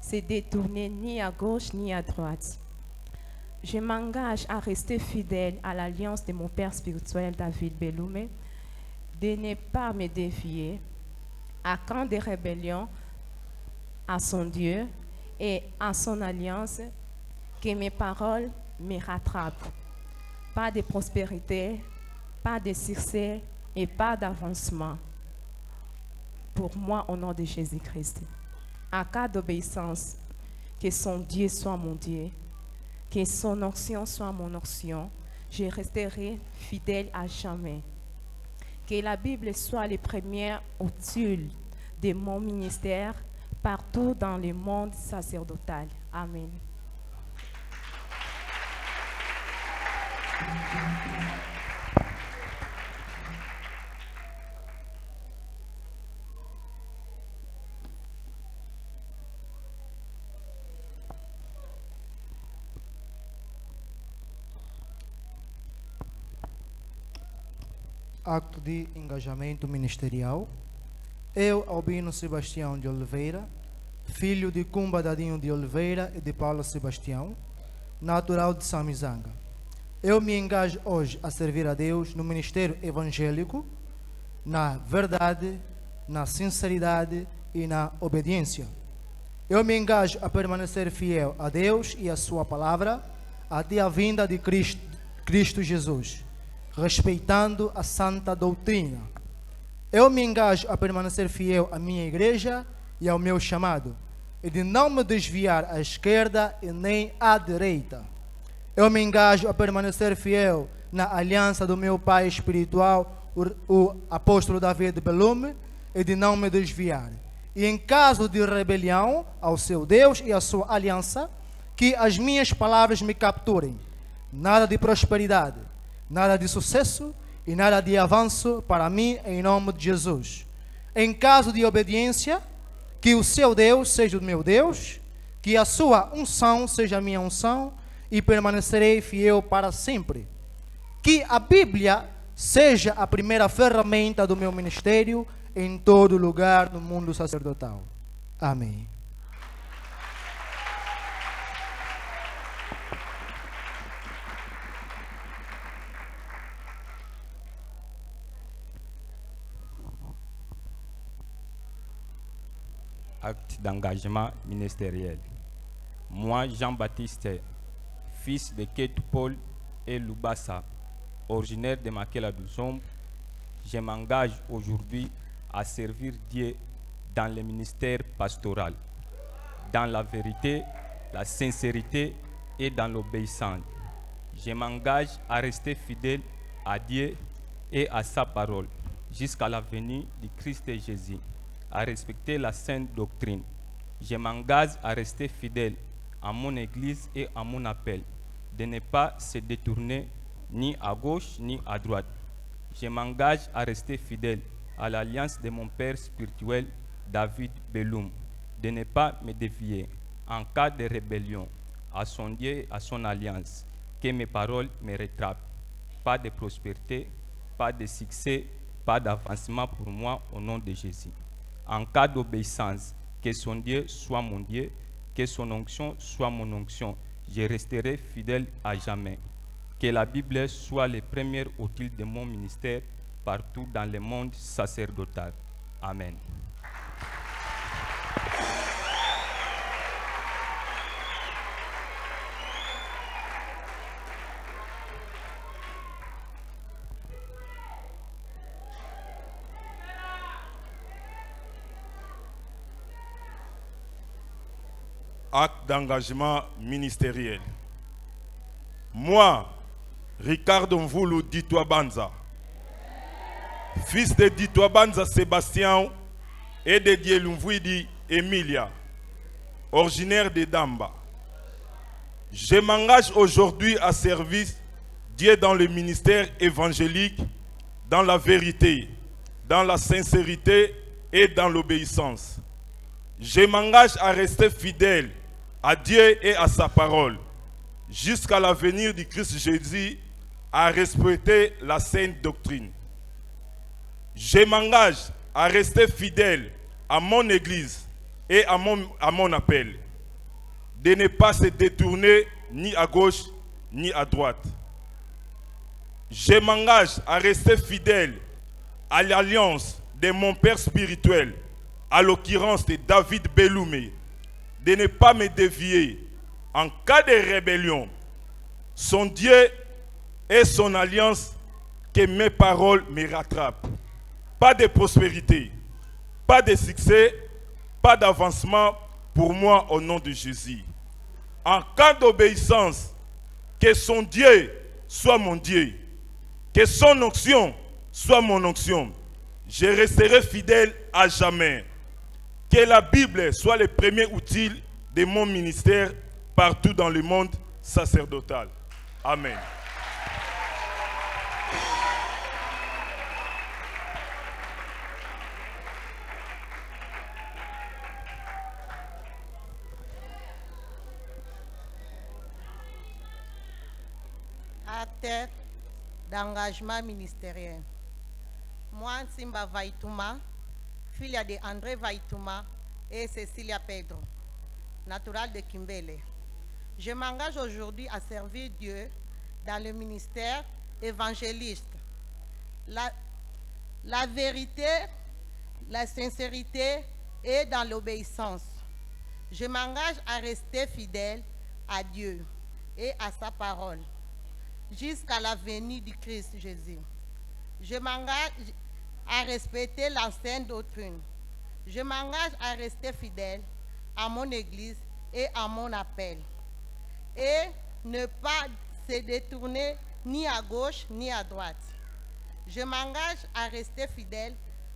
Speaker 9: se détourner ni à gauche ni à droite. Je m'engage à rester fidèle à l'alliance de mon père spirituel David Bellume, de ne pas me défier à quand des rébellions à son Dieu et à son alliance, que mes paroles me rattrapent. Pas de prospérité, pas de succès et pas d'avancement. Pour moi, au nom de Jésus-Christ. À cas d'obéissance, que son Dieu soit mon Dieu, que son onction soit mon onction, je resterai fidèle à jamais. Que la Bible soit le premier outil de mon ministère partout dans le monde sacerdotal. Amen.
Speaker 10: Acto de engajamento ministerial. Eu, Albino Sebastião de Oliveira, filho de Cumba Dadinho de Oliveira e de Paulo Sebastião, natural de Samizanga. Eu me engajo hoje a servir a Deus no ministério evangélico, na verdade, na sinceridade e na obediência. Eu me engajo a permanecer fiel a Deus e a sua palavra até a vinda de Cristo Jesus, respeitando a santa doutrina. Eu me engajo a permanecer fiel à minha igreja e ao meu chamado, e de não me desviar à esquerda e nem à direita. Eu me engajo a permanecer fiel na aliança do meu pai espiritual, o apóstolo David Bellume, e de não me desviar. E em caso de rebelião ao seu Deus e à sua aliança, que as minhas palavras me capturem. Nada de prosperidade, nada de sucesso e nada de avanço para mim, em nome de Jesus. Em caso de obediência, que o seu Deus seja o meu Deus, que a sua unção seja a minha unção, e permanecerei fiel para sempre. Que a Bíblia seja a primeira ferramenta do meu ministério em todo lugar no mundo sacerdotal. Amém.
Speaker 2: Acte d'engagement ministériel. Moi, Jean-Baptiste, fils de Ketu Paul et Lubasa, originaire de Makela du Zombe, je m'engage aujourd'hui à servir Dieu dans le ministère pastoral, dans la vérité, la sincérité et dans l'obéissance. Je m'engage à rester fidèle à Dieu et à sa parole jusqu'à la venue du Christ Jésus, à respecter la sainte doctrine. Je m'engage à rester fidèle à mon Église et à mon appel, de ne pas se détourner ni à gauche ni à droite. Je m'engage à rester fidèle à l'alliance de mon père spirituel David Bellume, de ne pas me dévier en cas de rébellion à son Dieu et à son alliance, que mes paroles me rattrapent. Pas de prospérité, pas de succès, pas d'avancement pour moi au nom de Jésus. En cas d'obéissance, que son Dieu soit mon Dieu, que son onction soit mon onction. Je resterai fidèle à jamais. Que la Bible soit le premier outil de mon ministère partout dans le monde sacerdotal. Amen.
Speaker 11: Acte d'engagement ministériel. Moi, Ricardo Mvulu Ditwa Banza, fils de Ditwa Banza Sébastien et de Dielumvidi Emilia, originaire de Damba. Je m'engage aujourd'hui à servir Dieu dans le ministère évangélique, dans la vérité, dans la sincérité et dans l'obéissance. Je m'engage à rester fidèle à Dieu et à sa parole, jusqu'à l'avenir du Christ Jésus, à respecter la sainte doctrine. Je m'engage à rester fidèle à mon Église et à mon appel, de ne pas se détourner ni à gauche ni à droite. Je m'engage à rester fidèle à l'alliance de mon père spirituel, à l'occurrence de David Belloumé, de ne pas me dévier en cas de rébellion. Son Dieu et son alliance, que mes paroles me rattrapent. Pas de prospérité, pas de succès, pas d'avancement pour moi au nom de Jésus. En cas d'obéissance, que son Dieu soit mon Dieu, que son onction soit mon onction. Je resterai fidèle à jamais. Que la Bible soit le premier outil de mon ministère partout dans le monde sacerdotal. Amen.
Speaker 12: Acte d'engagement ministériel. Moi, Simba Vaituma, fille de André Vaituma et Cecilia Pedro, naturelle de Kimbele. Je m'engage aujourd'hui à servir Dieu dans le ministère évangéliste. La vérité, la sincérité et dans l'obéissance. Je m'engage à rester fidèle à Dieu et à sa parole jusqu'à la venue du Christ Jésus. Je m'engage à respecter l'ancienne doctrine. Je m'engage à rester fidèle à mon Église et à mon appel. Et ne pas se détourner ni à gauche ni à droite. Je m'engage à rester fidèle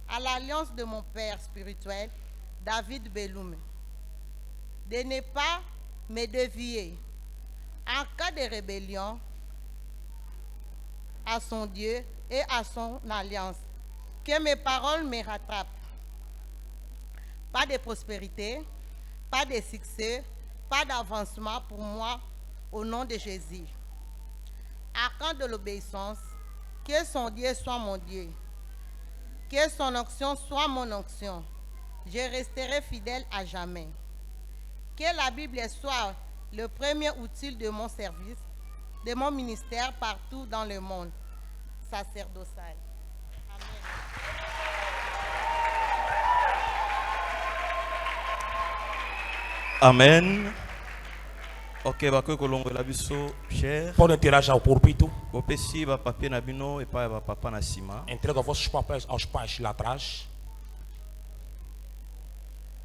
Speaker 12: à l'alliance de mon père spirituel, David Belloumé. De ne pas me dévier en cas de rébellion à son Dieu et à son alliance. Que mes paroles me rattrapent. Pas de prospérité, pas de succès, pas d'avancement pour moi au nom de Jésus. Arcan de l'obéissance, que son Dieu soit mon Dieu, que son onction soit mon onction. Je resterai fidèle à jamais. Que la Bible soit le premier outil de mon service, de mon ministère partout dans le monde sacerdotal.
Speaker 6: Amen. Ok, bakoy kolongola biso cher.
Speaker 5: Pode interagir ao púlpito.
Speaker 6: Bopesi ba papier na bino e pa ba papa na cima.
Speaker 5: Entrega vossos papéis aos pais lá atrás.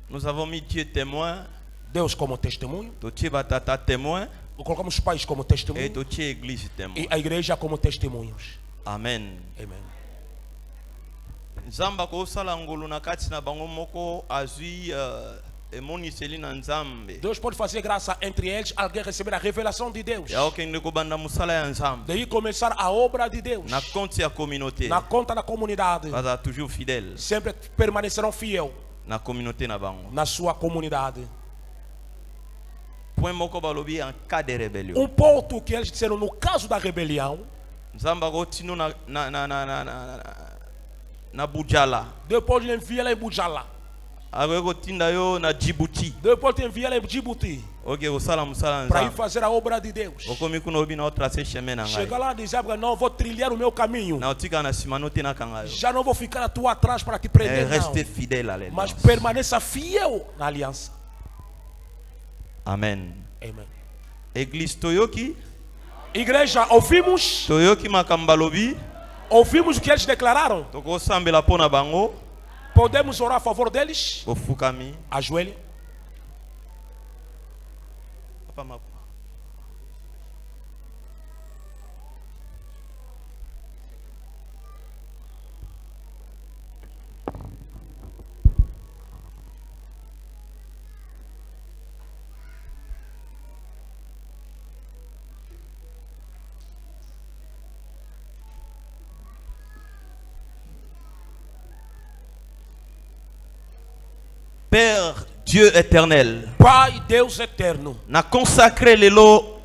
Speaker 6: Nous avons mis Dieu témoin.
Speaker 5: Deus como testemunho.
Speaker 6: Totie batata témoin.
Speaker 5: Colocamos os pais como testemunho.
Speaker 6: E totie igreja témoin.
Speaker 5: E a igreja como testemunhos.
Speaker 6: Amen.
Speaker 5: Amen.
Speaker 6: Nzamba ko sala ngolo na kati na bango moko azui
Speaker 5: Deus pode fazer graça entre eles, alguém receber a revelação de Deus.
Speaker 6: Daí
Speaker 5: começar a obra de Deus.
Speaker 6: Na
Speaker 5: conta da comunidade.
Speaker 6: Toujours fidèle.
Speaker 5: Sempre permanecerão fiel.
Speaker 6: Na communauté na bango.
Speaker 5: Na sua comunidade.
Speaker 6: Point moko balobi en cas de rébellion.
Speaker 5: Ponto que eles disseram no caso da rebelião.
Speaker 6: Nzamba rotino na Bujala.
Speaker 5: Dieu Paul envie à Bujala.
Speaker 6: Avec rotinda yo na Djibouti.
Speaker 5: Dieu Paul t'envie à Djibouti.
Speaker 6: Ok, au salam salam.
Speaker 5: Para ir fazer a obra de Deus.
Speaker 6: O comi kuno obi na tracer chemin na ngai.
Speaker 5: Chega lá dizer que não vou trilhar o meu caminho.
Speaker 6: Na otika na simanote na kangayo.
Speaker 5: Já não vou ficar à tua atrás para te prender.
Speaker 6: Rester fidèle à l'alliance.
Speaker 5: Mas permaneça fiel na aliança.
Speaker 6: Amen.
Speaker 5: Amen.
Speaker 6: Église Toyoki.
Speaker 5: Igreja, ouvimos.
Speaker 6: Toyoki makambalobi.
Speaker 5: Ouvimos o que eles declararam.
Speaker 6: Toko sambela pona bango.
Speaker 5: Podemos orar a favor deles.
Speaker 6: Ofukami.
Speaker 5: Ajoelhe.
Speaker 6: Père Dieu éternel.
Speaker 5: Pai Deus eterno.
Speaker 6: Na consacré lelo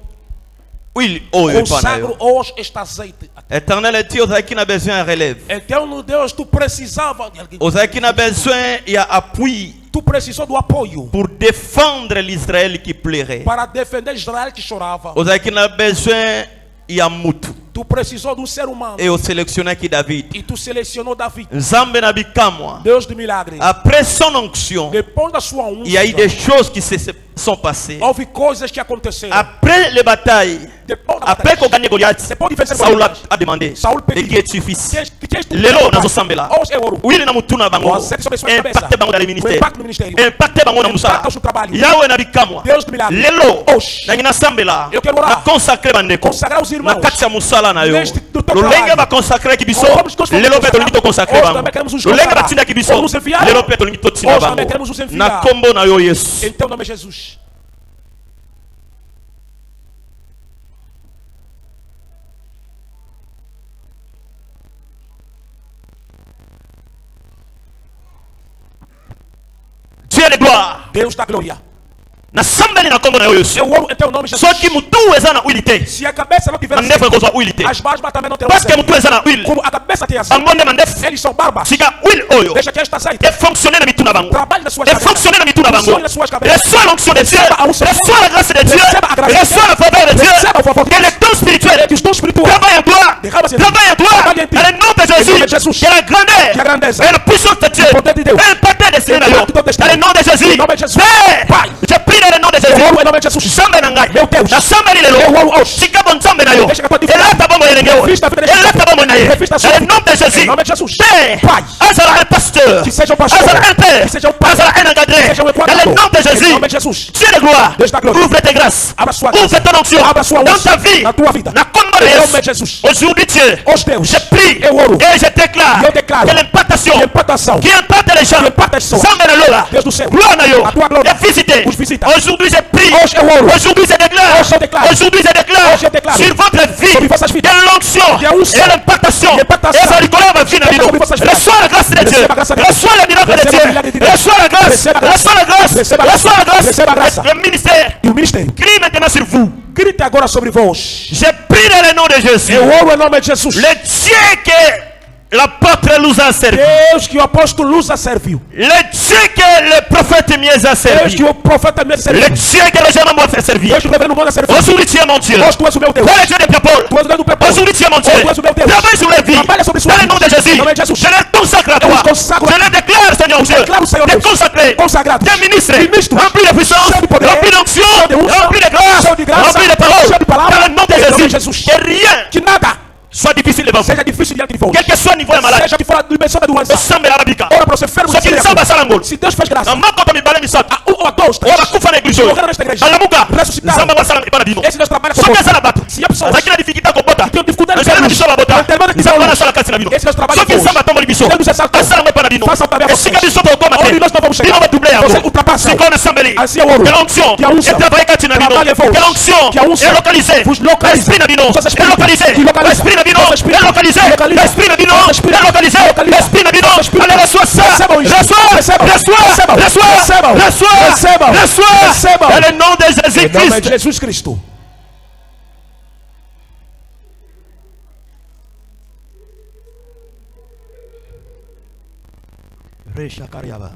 Speaker 6: huile oyo
Speaker 5: consagro hoje este azeite.
Speaker 6: Éternel est Dieu, qui n'a besoin de relève.
Speaker 5: Eterno Deus, tu precisava de alguém.
Speaker 6: Qui n'a besoin il y a appui.
Speaker 5: Tu precisou do apoio.
Speaker 6: Pour défendre l'Israël qui pleurait.
Speaker 5: Para defender Israel que chorava.
Speaker 6: Qui n'a besoin il y a mutu.
Speaker 5: Tu precisou do ser humano.
Speaker 6: Et au sélectionné qui David.
Speaker 5: E tu selecionou David.
Speaker 6: Nzambe na bikamwa.
Speaker 5: Deus de milagres.
Speaker 6: Après son onction.
Speaker 5: Depois da sua unção.
Speaker 6: Il y a eu des choses qui se sont passées.
Speaker 5: Houve coisas que aconteceram.
Speaker 6: Après les batailles. Après qu'on gagne Goliath. Saoul a demandé. Et qui est fils. Lelo nazo sambela. Oui na mutuna bango. Impacte bango dans le ministère. Impacte bango na musala. Yahweh na bikamwa. Lelo na ngina sambela. Na consacrer bandeko. Na kati ya musala na yo. Lolenge ba consacrer kibiso. Lelo pe tolingi to consacrer bango. Lolenge ba tinda kibiso. Lelo pe tolingi to tinda bango. Na kombo na yo Yesu.
Speaker 5: Então nome Jesus.
Speaker 6: Dieu de gloire.
Speaker 5: Deus da glória.
Speaker 6: Na sambeli na kombo na yo Yesu.
Speaker 5: Eu oro em teu nome Jesus.
Speaker 6: Só que mutu eza na uilité.
Speaker 5: Se a cabeça não tiver
Speaker 6: mandefu kozwa uilité.
Speaker 5: As barbas também não terão.
Speaker 6: Parce que mutu eza na uile.
Speaker 5: Como a cabeça tem assim.
Speaker 6: Bangonde mandefu.
Speaker 5: Eles são barbas.
Speaker 6: Sika uile oyo.
Speaker 5: Deixa que esta azeite.
Speaker 6: Et fonctionner na mitu na bango.
Speaker 5: Trabalhe nas suas
Speaker 6: cabeças. Et fonctionner na mitu na bango. Reçois l'onction de Dieu. Reçois la grâce de Dieu. Reçois la faveur de Dieu. Que le don spirituel. Travaille en toi. Travaille en toi. Dans le nom de Jésus. Que la grandeur. Et la puissance de Dieu. Impacter des Seigneurs. Dans le nom de Jésus. Père. Je prie dans le nom de Jésus. Samba na ngai. Na samba ni lelo. Sika bon samba na yo. Elata bombo yengewo. Elata bombo na ye. Dans le nom de Jésus. Père. Azala un pasteur. Azala un père. Azala un encadré. Dans le nom de Jésus. Dieu de gloire. Ouvre tes grâces. Ouvre ton onction. Dans ta vie. Na kombo de Jésus. Aujourd'hui Dieu. Je prie. Et je déclare. Que l'impactation. Qui impacte les gens. Samba na lola. Gloire na yo. Et visiter. Aujourd'hui je prie. Aujourd'hui je déclare. Aujourd'hui je déclare. Sur votre vie. De l'onction. Et l'impactation. Et ça rigole ma vie. Reçois la grâce de Dieu. Reçois le miracle de Dieu. Reçois la grâce. Reçois la grâce. Reçois la grâce. Le ministère. Crie maintenant sur vous.
Speaker 5: Grite agora sobre vós.
Speaker 6: Je prie dans le nom de Jésus.
Speaker 5: Eu oro em nome de Jesus.
Speaker 6: Le Dieu que l'apôtre nous a servi.
Speaker 5: Deus que o apóstolo Luz serviu.
Speaker 6: Le Dieu que le prophète Mies a servi.
Speaker 5: Deus que o profeta Mies serviu.
Speaker 6: Le Dieu que le jeune homme a servi.
Speaker 5: Deus que o reverendo Moura serviu.
Speaker 6: Aujourd'hui tu es mon Dieu.
Speaker 5: Hoje tu és o meu Deus.
Speaker 6: Tu es le Dieu de Paul.
Speaker 5: Tu és o Deus do Paul.
Speaker 6: Aujourd'hui tu es mon Dieu.
Speaker 5: Tu és o meu Deus.
Speaker 6: Travaille sur les vies.
Speaker 5: Trabalha sobre sua
Speaker 6: dans le nom de Jésus. Je les consacre à toi. Je les déclare Seigneur Dieu. Te consacrer.
Speaker 5: Consagrado.
Speaker 6: Des ministres. Remplis de puissance. Remplis d'onction. Remplis de grâce. Remplis de parole. Dans le nom de Jésus. Que rien.
Speaker 5: Que nada.
Speaker 6: Soit difficile devant vous.
Speaker 5: Seja difícil diante de vós.
Speaker 6: Quel que soit le niveau de malade.
Speaker 5: Seja que for a dimensão da doença.
Speaker 6: Ora
Speaker 5: para você fermo.
Speaker 6: Se
Speaker 5: Deus faz graça.
Speaker 6: Ou a dois. Ou a kufa na igreja. Alamuka.
Speaker 5: Ressuscitar. Esse Deus trabalha com você. Se a pessoa
Speaker 6: tem dificuldade com bota.
Speaker 5: Tem dificuldade com
Speaker 6: bota.
Speaker 5: Esse Deus trabalha com
Speaker 6: você. Deus nos exalta.
Speaker 5: Faça também a você.
Speaker 6: Onde nós não vamos chegar.
Speaker 5: Você ultrapassa.
Speaker 6: Assim é o ouro. Que l'onction. É trabalhar com a tina. Que l'onction. É localiser. Esprit na bino. É localiser. Esprit na bino. É localiser. Esprit na bino. É localiser. Esprit na bino. Allez, reçois ça. Reçois. Dans le nom de Jésus-Christ. Reshakariaba.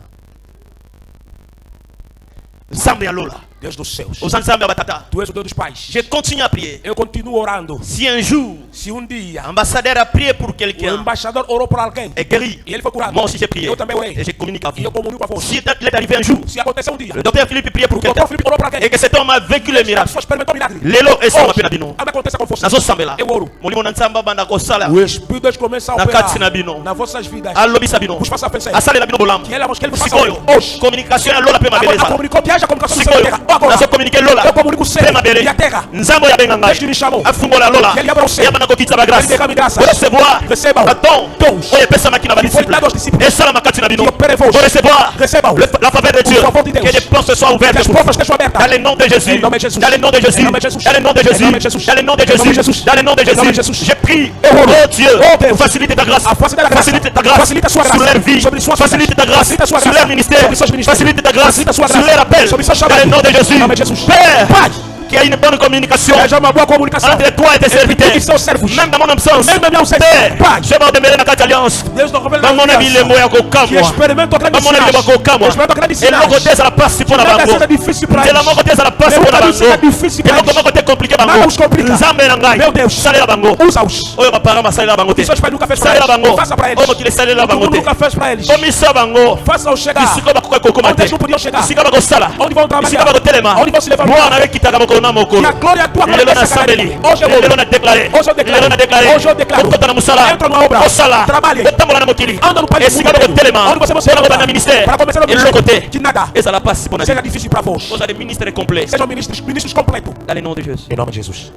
Speaker 6: Nzambe ya Lola.
Speaker 5: Deus dos céus.
Speaker 6: Os Nzambe batata.
Speaker 5: Tu és o Deus dos pais.
Speaker 6: Je continue à prier.
Speaker 5: Eu continuo orando.
Speaker 6: Si un jour,
Speaker 5: Se dia
Speaker 6: ambassadeur a prié pour
Speaker 5: o
Speaker 6: quelqu'un,
Speaker 5: embaixador orou por alguém
Speaker 6: est guéri,
Speaker 5: e ele foi curado,
Speaker 6: moi aussi j'ai prié.
Speaker 5: eu também orei.
Speaker 6: Et je communique à
Speaker 5: E eu
Speaker 6: vous.
Speaker 5: comunico a você.
Speaker 6: Si il est arrivé un jour,
Speaker 5: Se aconteceu dia,
Speaker 6: le docteur Philippe priait pour
Speaker 5: o
Speaker 6: quelqu'un,
Speaker 5: doutor Felipe orou por alguém
Speaker 6: et que cet homme a vécu le
Speaker 5: a
Speaker 6: miracle.
Speaker 5: pessoa experimentou o milagre.
Speaker 6: Lelo et ça
Speaker 5: Hoje,
Speaker 6: m'appelle Abino.
Speaker 5: a acontece com você.
Speaker 6: Nazo sambela.
Speaker 5: Eu oro.
Speaker 6: Molimo na nzamba banda kosala.
Speaker 5: O Espírito de Deus começa a
Speaker 6: Na
Speaker 5: operar
Speaker 6: kati na bino.
Speaker 5: nas vossas vidas.
Speaker 6: Alobisa bino.
Speaker 5: Vos faça pensar.
Speaker 6: Asalela bino bolambo.
Speaker 5: Que ele vos faça
Speaker 6: Sikoyo.
Speaker 5: hoje.
Speaker 6: Communication ya Lola pe
Speaker 5: Agora, a
Speaker 6: mabeleza.
Speaker 5: comunicação
Speaker 6: Sikoyo.
Speaker 5: terra. Agora,
Speaker 6: Nazo communiquer Lola.
Speaker 5: eu comunico o céu
Speaker 6: Pe mabele.
Speaker 5: e a terra.
Speaker 6: Nzambo ya benga ngai.
Speaker 5: Deus que me chamou.
Speaker 6: Afungola Lola.
Speaker 5: Que ele abra o céu.
Speaker 6: Ya bana kokitsa ba grâce.
Speaker 5: Ele derrame graça.
Speaker 6: Recevoir.
Speaker 5: Recebam.
Speaker 6: Baton.
Speaker 5: Dons.
Speaker 6: Oye pesa makina ba
Speaker 5: Foi dado aos
Speaker 6: disciples.
Speaker 5: discípulos.
Speaker 6: Et ça la makati na bino.
Speaker 5: Que opere vos.
Speaker 6: Pour recevoir
Speaker 5: Recebam.
Speaker 6: la faveur de Dieu.
Speaker 5: O favor de Deus.
Speaker 6: Que les portes soient ouvertes.
Speaker 5: Que as
Speaker 6: pour
Speaker 5: portas
Speaker 6: vous.
Speaker 5: estejam abertas.
Speaker 6: Dans le nom de Jésus.
Speaker 5: Em nome de Jesus.
Speaker 6: Dans le nom de Jésus.
Speaker 5: Em nome de Jesus.
Speaker 6: Dans le nom de
Speaker 5: Em
Speaker 6: Jésus.
Speaker 5: nome de Jesus.
Speaker 6: Dans le nom de
Speaker 5: Em nome de
Speaker 6: Jésus.
Speaker 5: Jesus.
Speaker 6: Dans le nom de
Speaker 5: Em nome de
Speaker 6: Jésus.
Speaker 5: Jesus.
Speaker 6: Je prie.
Speaker 5: oro.
Speaker 6: Oh Dieu.
Speaker 5: Oh Deus.
Speaker 6: Facilite ta grâce.
Speaker 5: A força da graça.
Speaker 6: Facilite ta grâce.
Speaker 5: Facilita a sua graça.
Speaker 6: Sur leur vie.
Speaker 5: Sobre suas
Speaker 6: Facilite ta grâce.
Speaker 5: Facilita a sua
Speaker 6: Sur
Speaker 5: graça.
Speaker 6: leur ministère.
Speaker 5: Sobre seus ministérios.
Speaker 6: Facilite ta grâce.
Speaker 5: Facilita a sua
Speaker 6: Sur
Speaker 5: graça.
Speaker 6: leur appel.
Speaker 5: Sobre seu
Speaker 6: Dans
Speaker 5: chamado.
Speaker 6: le nom de Jésus.
Speaker 5: Em nome de Jesus.
Speaker 6: Père.
Speaker 5: Pai.
Speaker 6: Qu'il y ait une bonne communication
Speaker 5: Haja uma boa comunicação.
Speaker 6: entre toi et tes serviteurs.
Speaker 5: E seus servos.
Speaker 6: Même dans mon absence.
Speaker 5: Même na minha ausência.
Speaker 6: Père,
Speaker 5: Pai.
Speaker 6: je vais demeurer dans ta alliance.
Speaker 5: Deus não revela
Speaker 6: Dans mon ami le moya
Speaker 5: que
Speaker 6: kokamwa.
Speaker 5: experimenta o grande
Speaker 6: Dans mon ami le moya kokamwa.
Speaker 5: Experimenta o grande
Speaker 6: Et
Speaker 5: sinal.
Speaker 6: le côté ça la passe pour la bango.
Speaker 5: Nada difícil para
Speaker 6: Et la
Speaker 5: eles.
Speaker 6: côté ça la passe
Speaker 5: Meu
Speaker 6: pour la
Speaker 5: caminho será
Speaker 6: bango.
Speaker 5: difícil
Speaker 6: Et
Speaker 5: para
Speaker 6: le côté compliqué bango.
Speaker 5: Nada os complica.
Speaker 6: Nzambe na ngai.
Speaker 5: Meu Deus.
Speaker 6: Salela bango.
Speaker 5: Usa-os.
Speaker 6: Oyo bapara masalela bango te.
Speaker 5: Seus pais nunca fez para
Speaker 6: Salela
Speaker 5: eles.
Speaker 6: bango.
Speaker 5: Faça para eles.
Speaker 6: Oyo mokili salela
Speaker 5: O
Speaker 6: bango
Speaker 5: mundo
Speaker 6: te.
Speaker 5: nunca fez para eles.
Speaker 6: Komisa bango.
Speaker 5: Faça-os chegar.
Speaker 6: Bisiko bakoka kokoma
Speaker 5: Onde
Speaker 6: te.
Speaker 5: eles não podiam chegar.
Speaker 6: Bisika bakosala.
Speaker 5: Onde vão
Speaker 6: Bisika
Speaker 5: trabalhar.
Speaker 6: bakotelema.
Speaker 5: Onde vão se levar.
Speaker 6: Mwana wekitaka mokolo na mokolo.
Speaker 5: Que a glória tua
Speaker 6: Lelo na
Speaker 5: essa
Speaker 6: sambeli.
Speaker 5: Hoje eu vou.
Speaker 6: Lelo na déclaré.
Speaker 5: Hoje eu declaro.
Speaker 6: Lelo na déclaré.
Speaker 5: Hoje eu declaro.
Speaker 6: Okota na musala.
Speaker 5: Entra numa obra.
Speaker 6: Osala.
Speaker 5: Trabalhe.
Speaker 6: Otambola na mokili.
Speaker 5: Anda no país.
Speaker 6: Esika bakotelema.
Speaker 5: Onde você vai
Speaker 6: Mpona kobanda ministère.
Speaker 5: Para começar no
Speaker 6: Et le côté.
Speaker 5: Que nada.
Speaker 6: Et ça la passe pour
Speaker 5: Seja difícil para vós.
Speaker 6: Vous avez ministre complet.
Speaker 5: Sejam ministros completos.
Speaker 6: Dans le nom de Jésus.
Speaker 5: Em nome de Jesus.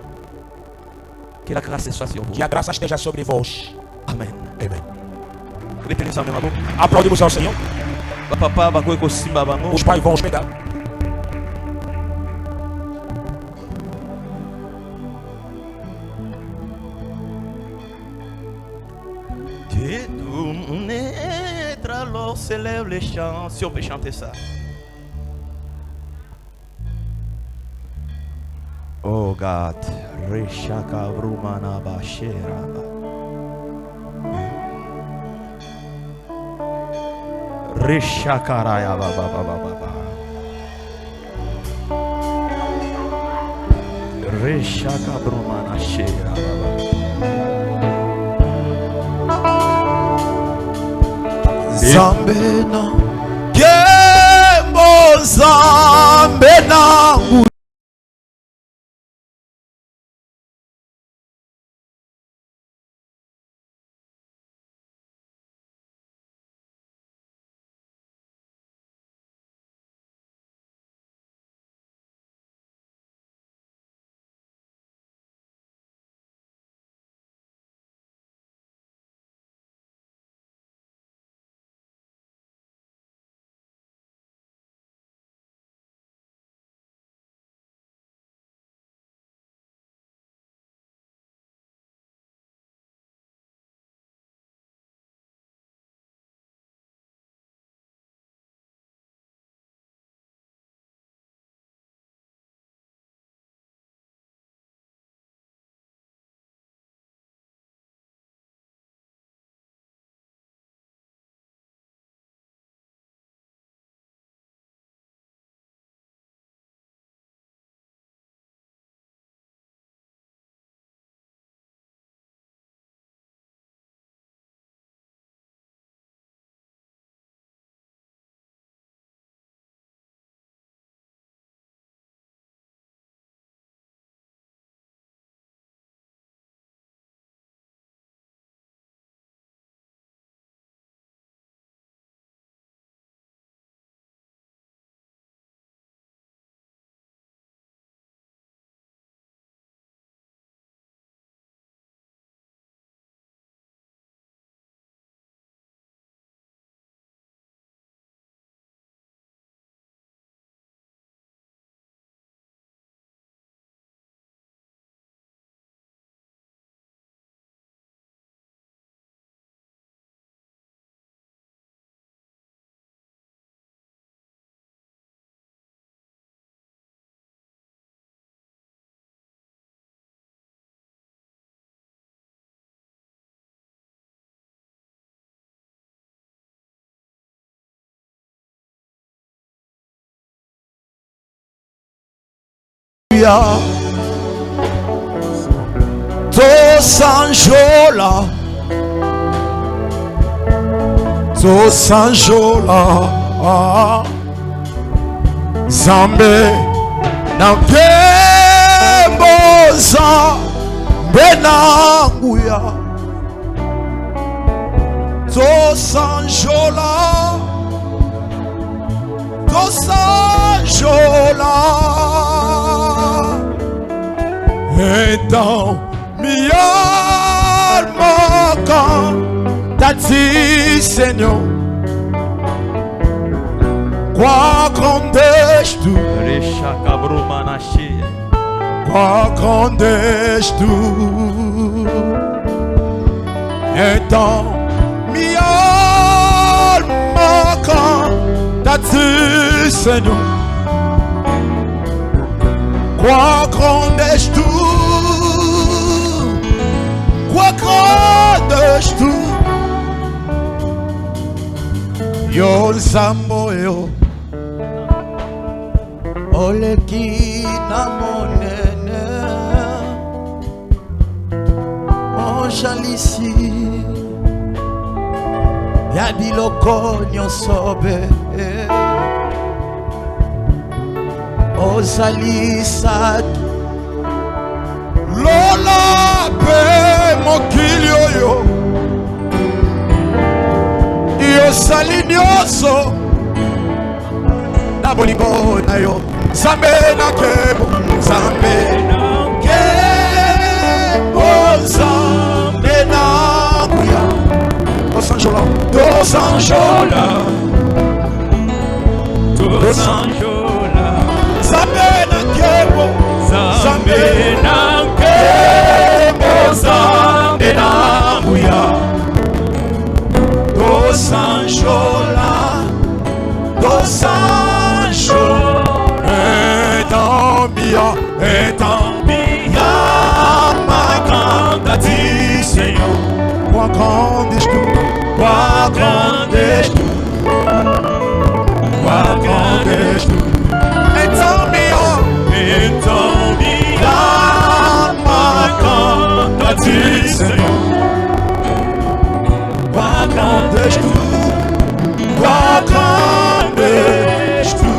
Speaker 6: Que la grâce soit sur vous.
Speaker 5: Que a graça esteja sobre vós.
Speaker 6: Amen.
Speaker 5: Amen.
Speaker 6: Retenez ça, meu
Speaker 5: Aplaudimos ao Senhor.
Speaker 6: Papa bakoe simba bango.
Speaker 5: Os pais vão hospedar.
Speaker 6: Détourner alors s'élève les chants. Si on peut chanter ça. Oh God, Reshaka Brumana Bashera. Reshaka Raya Baba Baba Baba. Reshaka Brumana Shera Baba.
Speaker 1: Zambena, Kembo Zambena. Tosanjola, Tosanjola, Zambe, Nankemboza, Benanguya, Tosanjola, Tosanjola, et dans mi alma cantati, Seigneur, quoi grandis-tu, quoi grandis-tu, et dans mi alma cantati, Seigneur, quoi grandis-tu, quoi grandis-tu, yo zambo yo, oleki na monene, onjalisi, ya biloko nyonsobe, ozalisaki, lola pe mokili oyo, yosali nyonso na bolingo na yo, Zambe na kebo, Zambe na kebo, Zambe na kuya, Tosanjola, Tosanjola, Tosanjola, Zambe na kebo, Zambe na kebo, Zambe na kuya, Tosanjola, Tosanjola, et en bia, ma cantati, Seigneur, quoi grandis-tu, quoi grandis-tu, quoi grandis-tu, et en bia, ma cantati, Seigneur, quoi grandis-tu, quoi grandis-tu.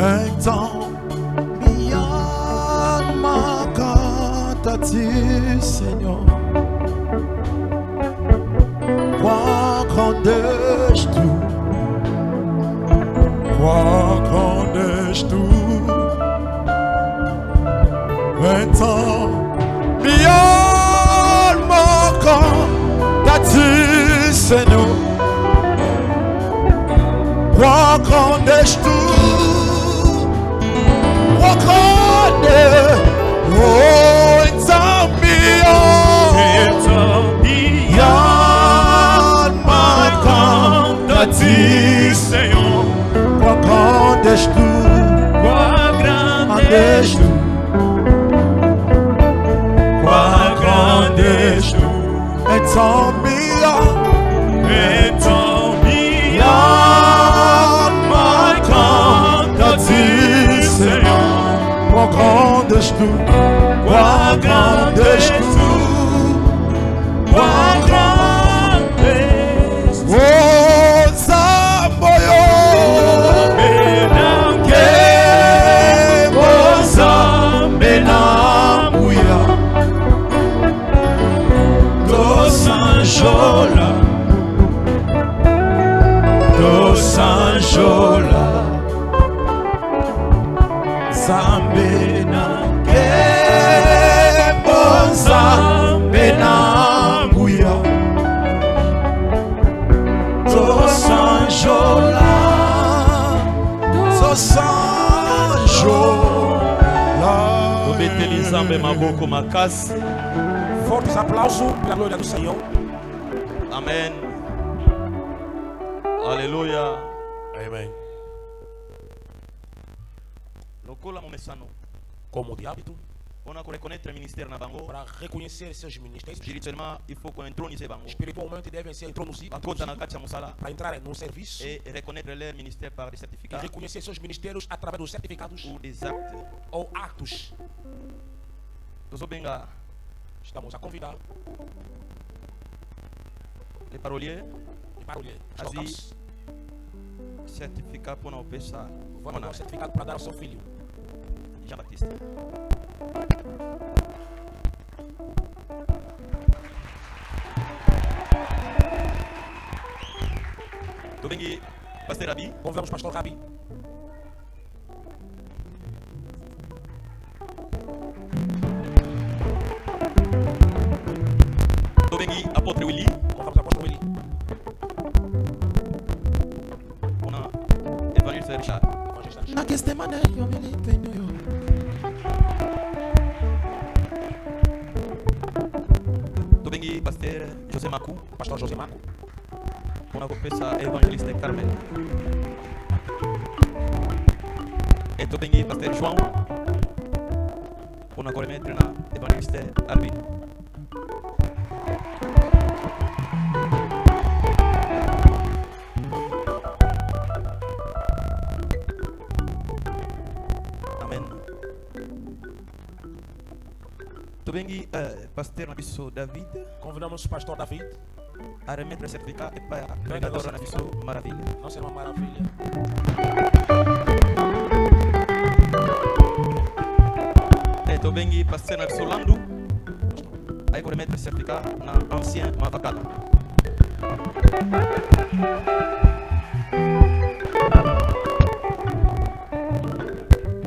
Speaker 1: Un temps, mi alma cantati, Seigneur, quoi grandis-tu, quoi grandis-tu, un temps, mi alma cantati, Seigneur, quoi grandis-tu, quoi grandis, oh, it's a alma cantati, Seigneur, quoi grandis-tu, quoi grandis-tu, quoi grandis-tu, it's alma cantati, Seigneur, quoi grandis-tu, quoi grandis-tu, quoi grandis-tu, oh, Zamboyo, Benanke, oh, Zambenamuya, Tosanjola, Sanjola, so Sanjola.
Speaker 11: Obeteli Nzambe maboko makasi.
Speaker 5: Fortes aplausos pela glória do Senhor.
Speaker 11: Amen. Alléluia.
Speaker 5: Amen.
Speaker 11: Lokola momesano.
Speaker 5: Como de hábito.
Speaker 11: On a reconnaître le ministère na bango.
Speaker 5: Para reconhecer seus ministérios.
Speaker 11: Spirituellement, il faut qu'on intronise bango.
Speaker 5: Espiritualmente devem ser introduzidos. Para entrar no serviço.
Speaker 11: Et reconnaître leur ministère par des certificats.
Speaker 5: E reconhecer seus ministérios através dos certificados.
Speaker 11: Ou des actes.
Speaker 5: Ou atos. Estamos a convidar.
Speaker 11: Les paroliers.
Speaker 5: Assim,
Speaker 11: certificat pour nos péchés.
Speaker 5: Vamos dar um certificado para dar ao seu filho.
Speaker 11: Jean-Baptiste. Tudo bem, Pastor Rabi?
Speaker 5: Convidamos Pastor Rabi.
Speaker 11: Tudo bem, Apóstolo Willy?
Speaker 5: Convidamos Apóstolo Willy.
Speaker 11: Evangelista Richard.
Speaker 1: Na questão mané, eu me limpei.
Speaker 11: Tudo bem, Pastor José Macu?
Speaker 5: Pastor José Macu.
Speaker 11: On a confessé Evangelista Carmel. E tudo bem, Pastor João? On a remettre na Evangelista Alvin. Tubengi Pasteur Nabiso David.
Speaker 5: Convidamos o Pastor David
Speaker 11: a remettre le certificat et pas Pregador Nabiso Maravilha.
Speaker 5: Não será uma maravilha.
Speaker 11: E Tubengi Pasteur Nabiso Landu a remettre le certificat na ancien Mavakala.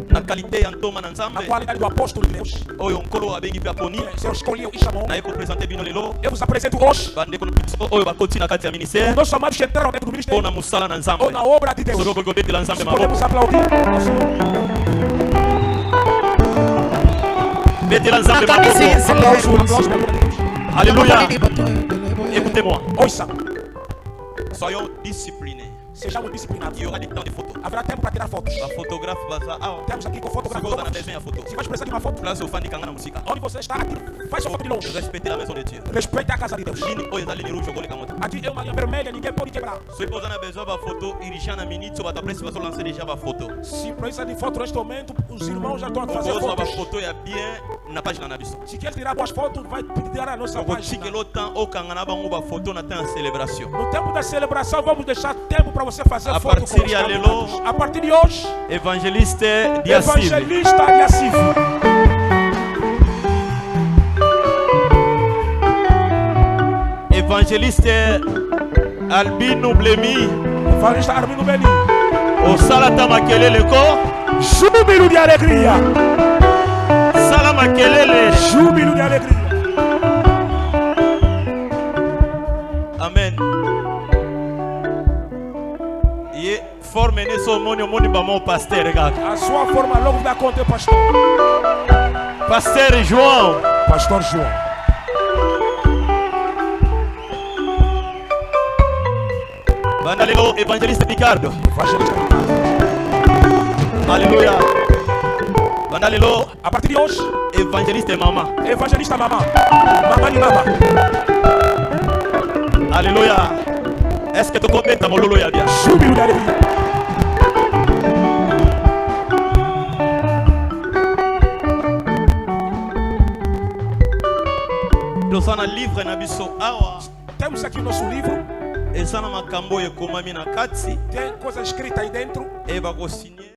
Speaker 11: Na qualité Antoma Nanzambe.
Speaker 5: A qualidade do apóstolo de Deus.
Speaker 11: Oyo nkolo abengi pe aponi.
Speaker 5: Senhor escolheu e chamou.
Speaker 11: Na eko présenter bino lelo.
Speaker 5: Eu vos apresento hoje.
Speaker 11: Bandeko oyo bakoti na kati ya ministère.
Speaker 5: Nós chamamos que entraram dentro do ministério.
Speaker 11: Ona musala na Nzambe.
Speaker 5: Ou na obra de Deus.
Speaker 11: Soro ko beti la Nzambe maboko.
Speaker 5: Podemos aplaudir.
Speaker 11: Beti la Nzambe maboko. Alléluia. Écoutez-moi.
Speaker 5: Ouça.
Speaker 11: Soyons disciplinés.
Speaker 5: Sejamos disciplinados.
Speaker 11: Il y aura des temps de photos.
Speaker 5: Haverá tempo para tirar fotos.
Speaker 11: A photographe baza awa.
Speaker 5: Temos aqui com fotógrafo.
Speaker 11: Se
Speaker 5: vai precisar de uma foto.
Speaker 11: Place ofandi kanga na musika.
Speaker 5: Onde você está aqui, faz sua foto de longe.
Speaker 11: Respectez la maison de Dieu.
Speaker 5: Respeite a casa de Deus.
Speaker 11: Lini oyo za lini rouge koleka moto.
Speaker 5: Aqui é uma linha vermelha, ninguém pode quebrar.
Speaker 11: Se vous avez besoin de photo, irigent na minute, so après si vous lancer déjà ba photo.
Speaker 5: Se precisa de foto neste momento, os irmãos já estão a fazer
Speaker 11: fotos.
Speaker 5: fotos.
Speaker 11: Ba photo ya bien na página na biso.
Speaker 5: Se quer tirar boas fotos, vai tirar a nossa página.
Speaker 11: Chikelo temps o kanga na bango ba photo na temps célébration.
Speaker 5: No tempo da celebração, vamos deixar tempo para você fazer foto.
Speaker 11: A
Speaker 5: partir de hoje,
Speaker 11: Evangeliste Diacive.
Speaker 5: Evangelista Diacive.
Speaker 11: Evangeliste Albino Blemi.
Speaker 5: Evangelista Albino Blemi.
Speaker 11: O salata makelele ko.
Speaker 5: Júbilo de alegria.
Speaker 11: Sala makelele.
Speaker 5: Júbilo de alegria.
Speaker 11: Amen. Forme nesse homônio bamão pastor gato.
Speaker 5: A sua forma logo vai conter pastor.
Speaker 11: Pastor João.
Speaker 5: Pastor João.
Speaker 11: Bandalelo Evangelista Ricardo.
Speaker 5: Evangelista Ricardo.
Speaker 11: Aleluia. Bandalelo.
Speaker 5: A partir de hoje.
Speaker 11: Evangelista Mama.
Speaker 5: Evangelista Mama. Mama de Mama.
Speaker 11: Aleluia. Est-ce que tu comprends ta mololo ya bien?
Speaker 5: Júbilo de alegria.
Speaker 11: Tosana livre na biso awa.
Speaker 5: Temos aqui o nosso livro.
Speaker 11: Esana makambo ekomami na kati.
Speaker 5: Tem coisa escrita aí dentro.
Speaker 11: E ba ko signer.